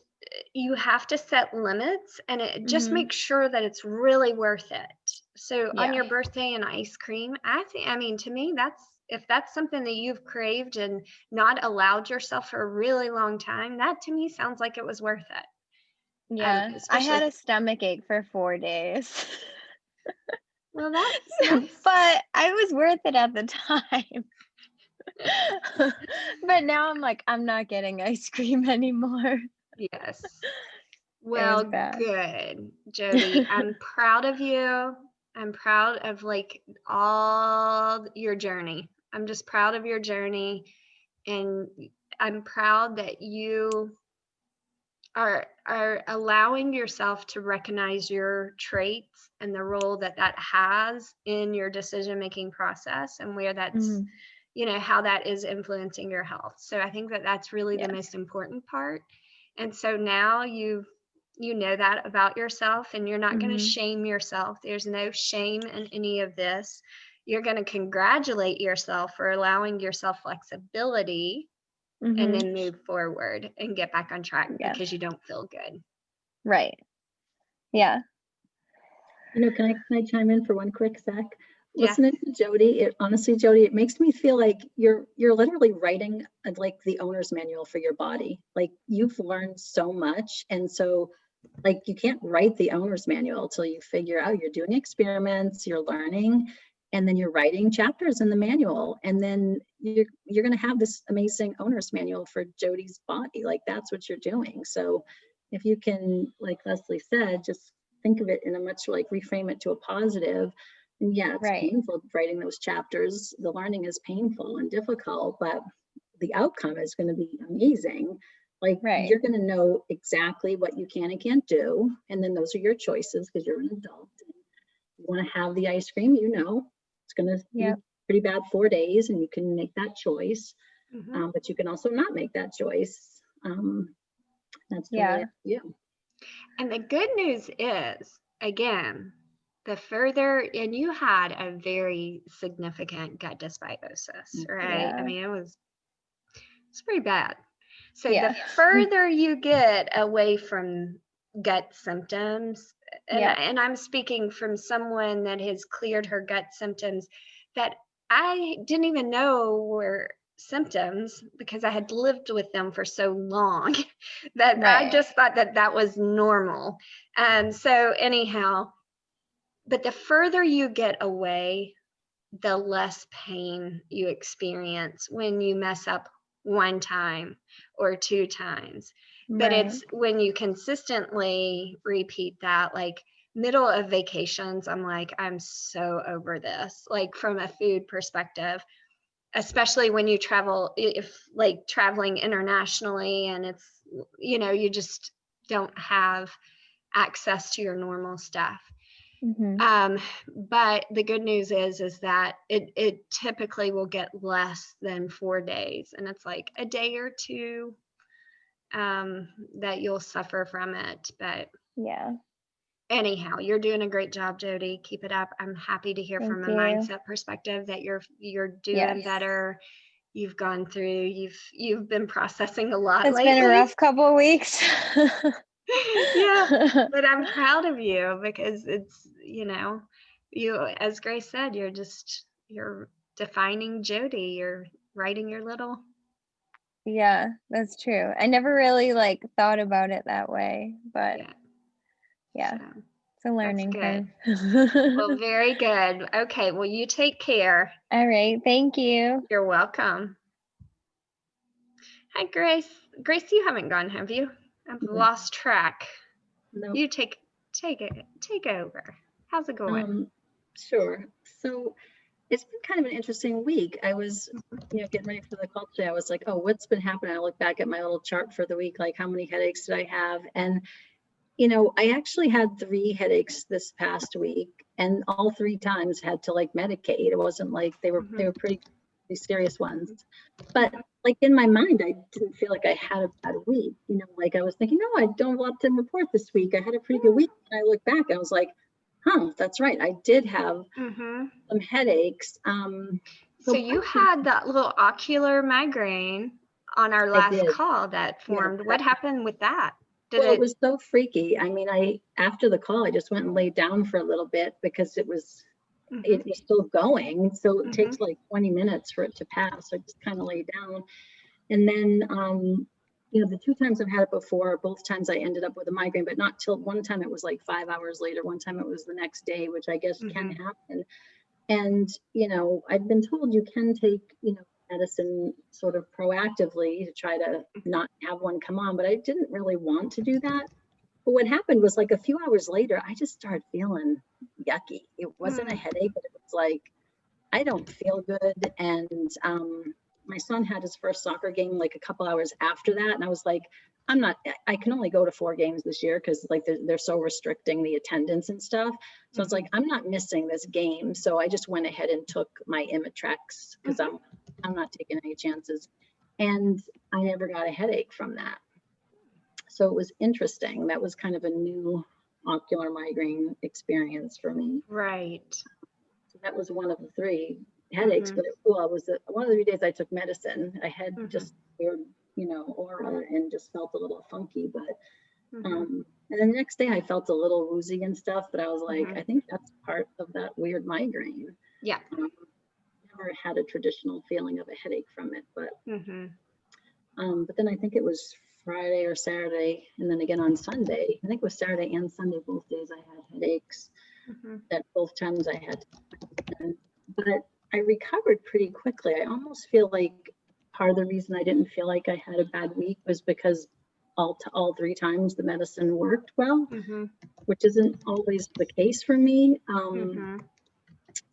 you have to set limits, and it just Mhm. make sure that it's really worth it. So on Yeah. your birthday and ice cream, I mean, to me, if that's something that you've craved and not allowed yourself for a really long time, that to me sounds like it was worth it. Yeah. I had Especially, a stomach ache for 4 days. well, that's nice. But I was worth it at the time. But now I'm like, I'm not getting ice cream anymore. Yes. It was Well, bad. good, Jody. I'm proud of you. I'm proud of like all your journey. I'm just proud of your journey, and I'm proud that you are allowing yourself to recognize your traits and the role that has in your decision making process, and where that's Mhm. you know how that is influencing your health. So I think that that's really the Yes. most important part. And so now you know that about yourself, and you're not going to Mhm. shame yourself. There's no shame in any of this. You're going to congratulate yourself for allowing yourself flexibility, and Mhm. then move forward and get back on track Yeah. because you don't feel good. Right. Yeah. You know, can I chime in for one quick sec? Yes. Listening to Jody, honestly, Jody, it makes me feel like you're literally writing like the owner's manual for your body. Like you've learned so much, and so like you can't write the owner's manual till you figure out you're doing experiments, you're learning, and then you're writing chapters in the manual, and then you're going to have this amazing owner's manual for Jody's body. Like that's what you're doing. So if you can, like Leslie said, just think of it in a much like reframe it to a positive. And yeah, it's Right. painful writing those chapters. The learning is painful and difficult, but the outcome is going to be amazing. Like Right. you're going to know exactly what you can and can't do. And then those are your choices because you're an adult. You want to have the ice cream, you know, it's going to Yep. be pretty bad 4 days and you can make that choice. Mhm. But you can also not make that choice. That's totally Yeah. up to you. And the good news is, again, the further, and you had a very significant gut dysbiosis, right? I Yeah. mean, it's pretty bad. So Yeah. the further you get away from gut symptoms, and, Yeah. and I'm speaking from someone that has cleared her gut symptoms that I didn't even know were symptoms because I had lived with them for so long that I Right. just thought that that was normal. So anyhow, but the further you get away, the less pain you experience when you mess up 1 time or 2 times. But Right. it's when you consistently repeat that, like middle of vacations, I'm like, I'm so over this, like from a food perspective, especially when you travel, if like traveling internationally and it's, you just don't have access to your normal stuff. Mhm. But the good news is that it typically will get less than 4 days, and it's like a day or 2 that you'll suffer from it. But Yeah. anyhow, you're doing a great job, Jody. Keep it up. I'm happy to hear Thank from a you. mindset perspective that you're doing Yes. better. You've gone through. You've been processing a lot It's been a lately. rough couple of weeks. Yeah, but I'm proud of you because it's, you, as Grace said, you're defining Jody. You're writing your little. Yeah, that's true. I never really like thought about it that way, but yeah, So it's a that's learning good. curve. Well, very good. Okay, well, you take care. All right, thank you. You're welcome. Hi, Grace. Grace, you haven't gone, have you? I've lost track. No. You take over. How's it going? Sure. So it's been kind of an interesting week. I was, getting ready for the call today. I was like, oh, what's been happening? I look back at my little chart for the week, like how many headaches did I have? And, I actually had 3 headaches this past week and all 3 times had to like medicate. It wasn't like they were pretty serious ones. But like in my mind, I didn't feel like I had a bad week. Like I was thinking, no, I don't have a lot to report this week. I had a pretty good week. And I look back, I was like, huh, that's right. I did have some headaches. So you had that little ocular migraine on our last did. call that formed. What happened with that? Well, it was so freaky. I mean, after the call, I just went and laid down for a little bit because it was still going. So it takes like 20 minutes for it to pass. So I just kind of lay down. And then, the 2 times I've had it before, both times I ended up with a migraine, but not till one time it was like 5 hours later. One time it was the next day, which I guess can happen. And, I've been told you can take, medicine sort of proactively to try to not have one come on, but I didn't really want to do that. But what happened was like a few hours later, I just started feeling yucky. It wasn't a headache, but it was like, I don't feel good. And my son had his first soccer game like a couple hours after that. And I was like, I can only go to 4 games this year because like they're so restricting the attendance and stuff. So it's like, I'm not missing this game. So I just went ahead and took my Imitrex because I'm not taking any chances. And I never got a headache from that. So it was interesting. That was kind of a new ocular migraine experience for me. Right. So that was one of the 3 headaches, but it was one of the 3 days I took medicine. I had just weird, aura and just felt a little funky, but and then the next day I felt a little woozy and stuff, but I was like, I think that's part of that weird migraine. Yeah. Never had a traditional feeling of a headache from it, but but then I think it was Friday or Saturday, and then again on Sunday. I think it was Saturday and Sunday, both days I had headaches. That both times I had, but I recovered pretty quickly. I almost feel like part of the reason I didn't feel like I had a bad week was because all 3 times the medicine worked well, which isn't always the case for me.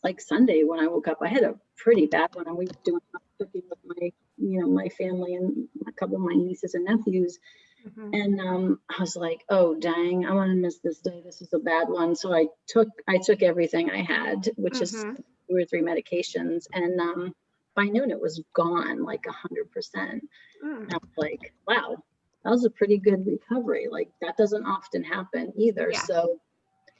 Like Sunday when I woke up, I had a pretty bad one, and we were doing cooking with my you know, my family and a couple of my nieces and nephews. Mhm. And I was like, oh, dang, I'm gonna miss this day. This is a bad one. So I took everything I had, which is Mhm. 2 or 3 medications. And by noon it was gone, like 100%. Mm. And I was like, wow, that was a pretty good recovery. Like that doesn't often happen either. Yeah. So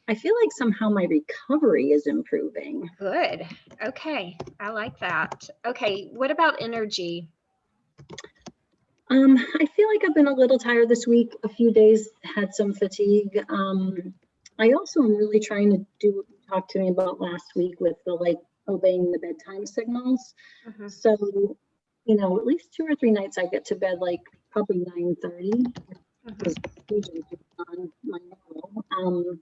I feel like somehow my recovery is improving. Good. Okay. I like that. Okay. What about energy? I feel like I've been a little tired this week. A few days had some fatigue. I also am really trying to do what you talked to me about last week with the like obeying the bedtime signals. Mhm. So, you know, at least 2 or 3 nights I get to bed like probably 9:30, because usually just on my normal.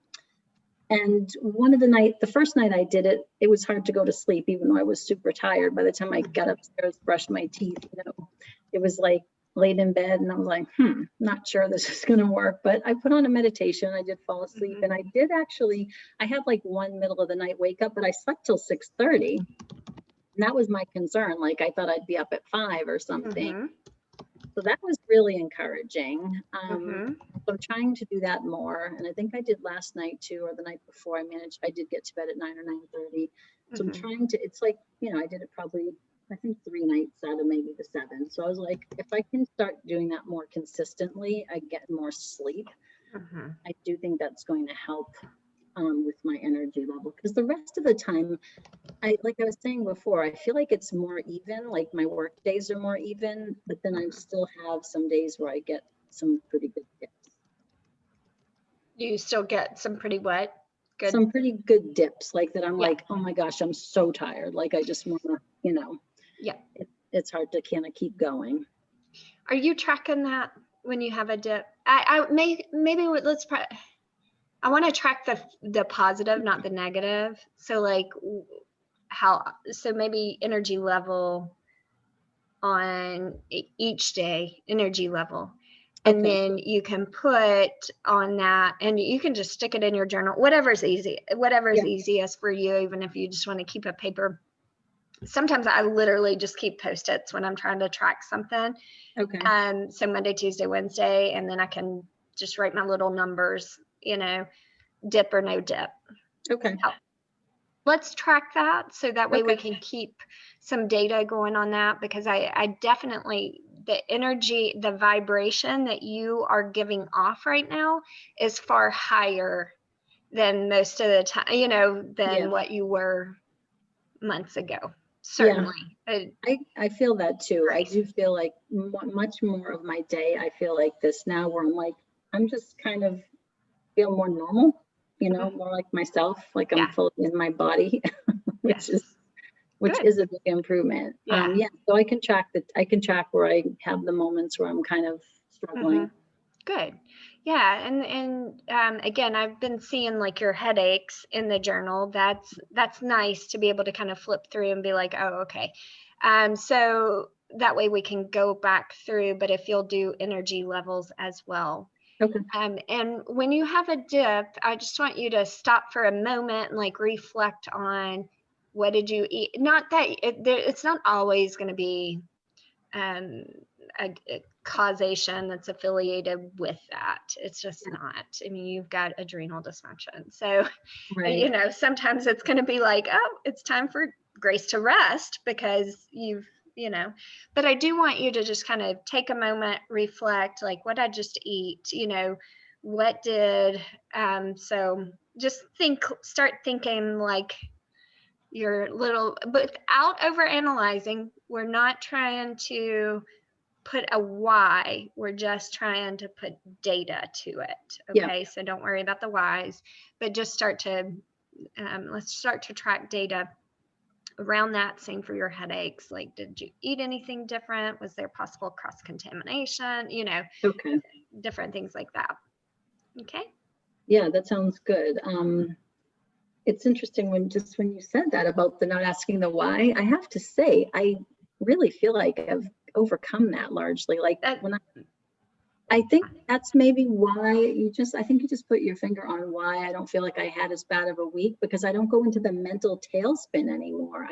And the first night I did it, it was hard to go to sleep, even though I was super tired. By the time I got upstairs, brushed my teeth, you know, it was like laid in bed and I was like, not sure this is going to work. But I put on a meditation. I did fall asleep, and I did actually, I had like one middle of the night wake up, but I slept till 6:30. And that was my concern. Like I thought I'd be up at 5 or something. Mhm. So that was really encouraging. Mhm. So I'm trying to do that more. And I think I did last night too, or the night before. I did get to bed at 9 or 9:30. So I'm Mhm. trying to, it's like, you know, I did it probably, I think 3 nights out of maybe the 7. So I was like, if I can start doing that more consistently, I get more sleep. Mhm. I do think that's going to help with my energy level, because the rest of the time, like I was saying before, I feel like it's more even, like my work days are more even, but then I still have some days where I get some pretty good dips. You still get some pretty what? Good. Some pretty good dips, like that I'm Yeah. like, oh my gosh, I'm so tired. Like I just want to, you know, Yeah. it's hard to kind of keep going. Are you tracking that when you have a dip? I want to track the positive, not the negative. So like so maybe energy level on each day, energy level. And Okay. then you can put on that, and you can just stick it in your journal, whatever's easiest for you, even if you just want to keep a paper. Sometimes I literally just keep Post-its when I'm trying to track something. Okay. So Monday, Tuesday, Wednesday, and then I can just write my little numbers, you know, dip or no dip. Okay. Let's track that so that way we Okay. can keep some data going on that, because I definitely, the energy, the vibration that you are giving off right now is far higher than most of the time, you know, than Yeah. what you were months ago. Certainly. I feel that too. I do feel like much more of my day, I feel like this now, where I'm like, I'm just kind of feel more normal, you know, more like myself, like I'm fully in my body, which is a big improvement. Yeah. So I can track where I have the moments where I'm kind of struggling. Good. Yeah. And again, I've been seeing like your headaches in the journal. That's nice to be able to kind of flip through and be like, oh, okay. So that way we can go back through, but if you'll do energy levels as well. Okay. And when you have a dip, I just want you to stop for a moment and like reflect on what did you eat? Not that it's not always going to be a causation that's affiliated with that. It's just not. I mean, you've got adrenal dysfunction. So, you know, sometimes it's going to be like, oh, it's time for Grace to rest because you know, but I do want you to just kind of take a moment, reflect, like what I just eat, you know, what did, so just start thinking like your little, but without over analyzing. We're not trying to put a why, we're just trying to put data to it. Okay. So don't worry about the whys, but just start to, let's start to track data around that. Same for your headaches. Like, did you eat anything different? Was there possible cross contamination? You know, different things like that. Okay. Yeah, that sounds good. It's interesting when you said that about the not asking the why. I have to say, I really feel like I've overcome that largely. Like I think that's maybe why I think you just put your finger on why I don't feel like I had as bad of a week, because I don't go into the mental tailspin anymore.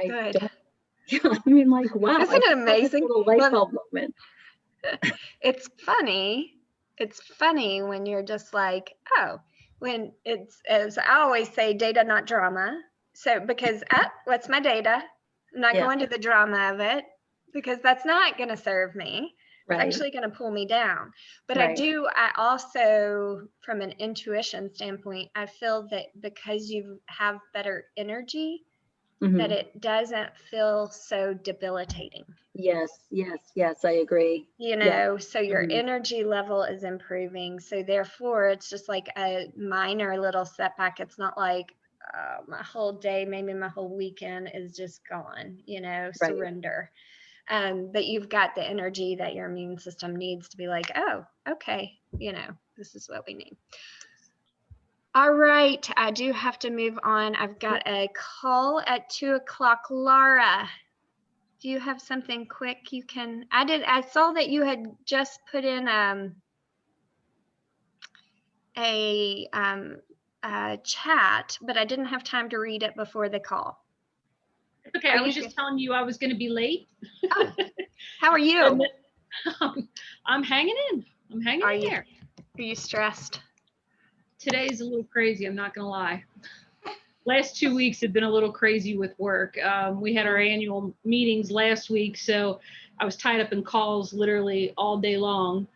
Yeah, I mean, like, wow. Isn't I it just had this amazing? little light Well, bulb moment. it's funny. It's funny when you're just like, oh, when it's, as I always say, data, not drama. So, because, what's my data? I'm not Yeah. going to the drama of it because that's not going to serve me. It's Right. actually going to pull me down. But Right. I also, from an intuition standpoint, I feel that because you have better energy, that Mhm. it doesn't feel so debilitating. Yes, yes, yes, I agree. You Yeah. know, so your Mhm. energy level is improving. So therefore, it's just like a minor little setback. It's not like my whole day, maybe my whole weekend is just gone, you know, Right. surrender. But you've got the energy that your immune system needs to be like, oh, okay, you know, this is what we need. All right, I do have to move on. I've got a call at 2:00. Laura, do you have something quick you can? I saw that you had just put in a chat, but I didn't have time to read it before the call. Okay, I was just telling you I was going to be late. Oh, how are you? I'm hanging in. I'm hanging in there. Are you stressed? Today's a little crazy, I'm not going to lie. Last 2 weeks have been a little crazy with work. We had our annual meetings last week, so I was tied up in calls literally all day long.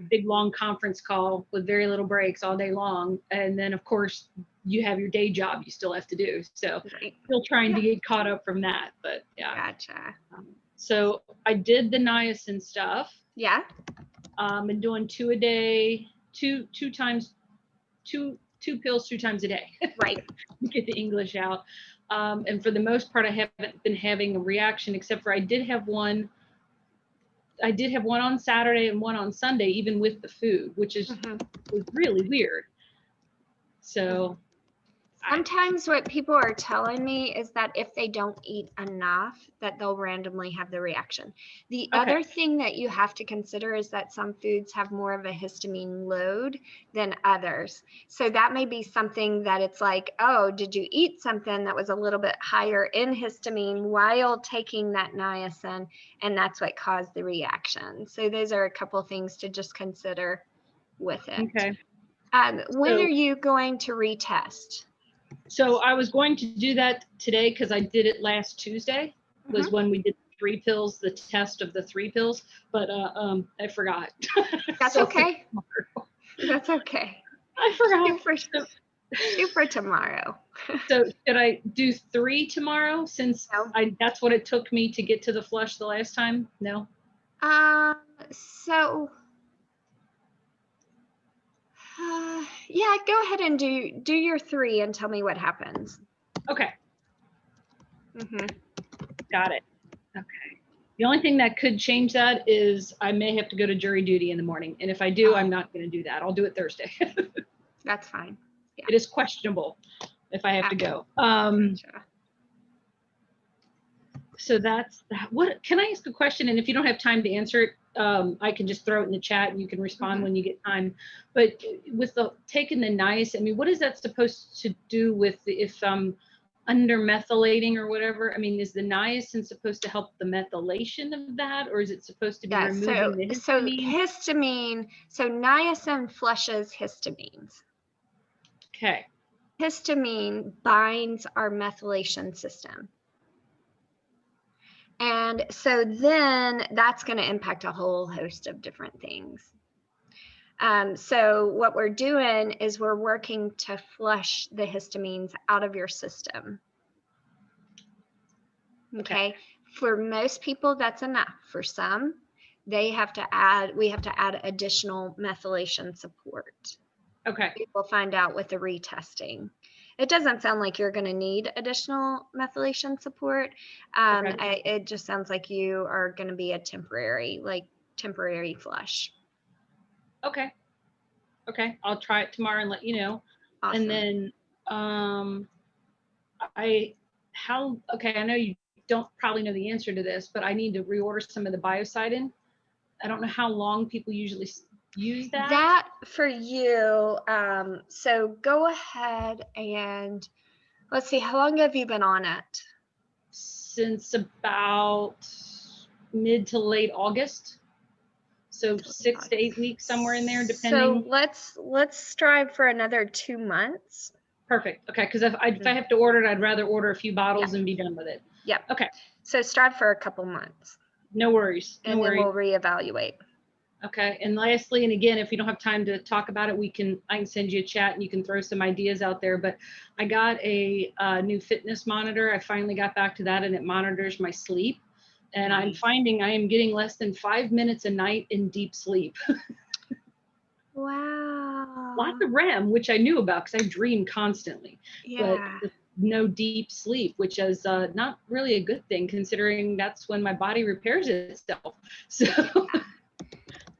Big long conference call with very little breaks all day long. And then of course you have your day job you still have to do. So still trying to get caught up from that, but yeah. Gotcha. So I did the niacin stuff. Yeah. Been doing 2 a day, two pills 2 times a day. Right. Get the English out. And for the most part, I haven't been having a reaction, except for I did have one on Saturday and one on Sunday, even with the food, which is was really weird. So sometimes what people are telling me is that if they don't eat enough, that they'll randomly have the reaction. The other thing that you have to consider is that some foods have more of a histamine load than others. So that may be something that it's like, oh, did you eat something that was a little bit higher in histamine while taking that niacin, and that's what caused the reaction. So those are a couple things to just consider with it. Okay. When are you going to retest? So I was going to do that today because I did it last Tuesday, was when we did 3 pills, the test of the 3 pills, but I forgot. That's okay. That's okay. I forgot. Shoot for tomorrow. So should I do 3 tomorrow since that's what it took me to get to the flush the last time? No? So yeah, go ahead and do your 3 and tell me what happens. Okay. Got it. Okay. The only thing that could change that is I may have to go to jury duty in the morning. And if I do, I'm not going to do that. I'll do it Thursday. That's fine. Yeah. It is questionable if I have to go. So that's that. What, can I ask a question? And if you don't have time to answer it, I can just throw it in the chat and you can respond when you get time. But with the taking the niacin, I mean, what is that supposed to do with if I'm under methylating or whatever? I mean, is the niacin supposed to help the methylation of that, or is it supposed to be removing the histamine? So niacin flushes histamines. Okay. Histamine binds our methylation system. And so then that's going to impact a whole host of different things. So what we're doing is we're working to flush the histamines out of your system. Okay. For most people, that's enough. For some, we have to add additional methylation support. Okay. We'll find out with the retesting. It doesn't sound like you're going to need additional methylation support. It just sounds like you are going to be a temporary flush. Okay. Okay. I'll try it tomorrow and let you know. Awesome. And then, I know you don't probably know the answer to this, but I need to reorder some of the Biocidin. I don't know how long people usually use that. That for you. So go ahead and let's see, how long have you been on it? since about mid to late August. So 6 to 8 weeks, somewhere in there, depending. So let's strive for another 2 months. Perfect. Okay, because if I have to order it, I'd rather order a few bottles and be done with it. Yep. Okay. So strive for a couple months. No worries. No And then worries. we'll reevaluate. Okay. And lastly, and again, if you don't have time to talk about it, I can send you a chat and you can throw some ideas out there. But I got a new fitness monitor. I finally got back to that, and it monitors my sleep. And I'm finding I am getting less than 5 minutes a night in deep sleep. Wow. Lots of REM, which I knew about because I dream constantly. Yeah. But no deep sleep, which is not really a good thing considering that's when my body repairs itself. So,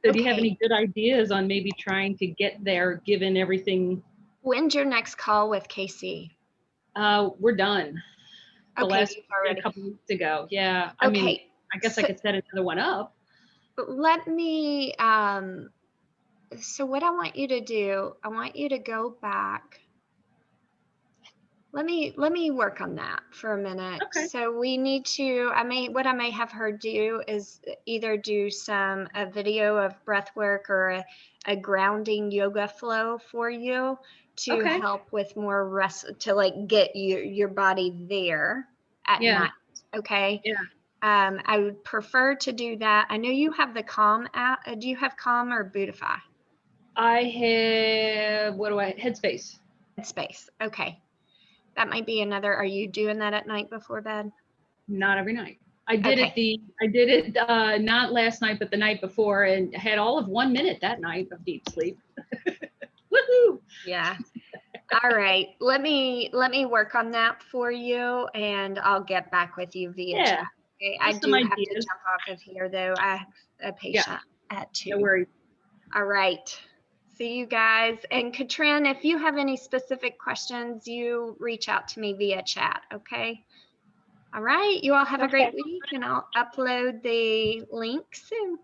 do you have any good ideas on maybe trying to get there given everything? When's your next call with KC? We're done. The Okay, last you've already. a couple weeks ago. Yeah. I mean, I guess I could set another one up. Let me, so what I want you to do, I want you to go back. Let me work on that for a minute. Okay. So we need to, what I may have her do is either do a video of breath work or a grounding yoga flow for you to help with more rest, to like get your body there at night. Okay. Yeah. I would prefer to do that. I know you have the Calm app. Do you have Calm or Buddhify? I have, Headspace. Headspace. Okay. That might be another. Are you doing that at night before bed? Not every night. I did it not last night, but the night before, and had all of 1 minute that night of deep sleep. Woohoo! Yeah. All right. Let me work on that for you, and I'll get back with you via chat. Okay? I do have to jump off of here, though. I have a patient at 2. No worries. All right. See you guys. And Katrin, if you have any specific questions, you reach out to me via chat, okay? All right. You all have a great week, and I'll upload the link soon.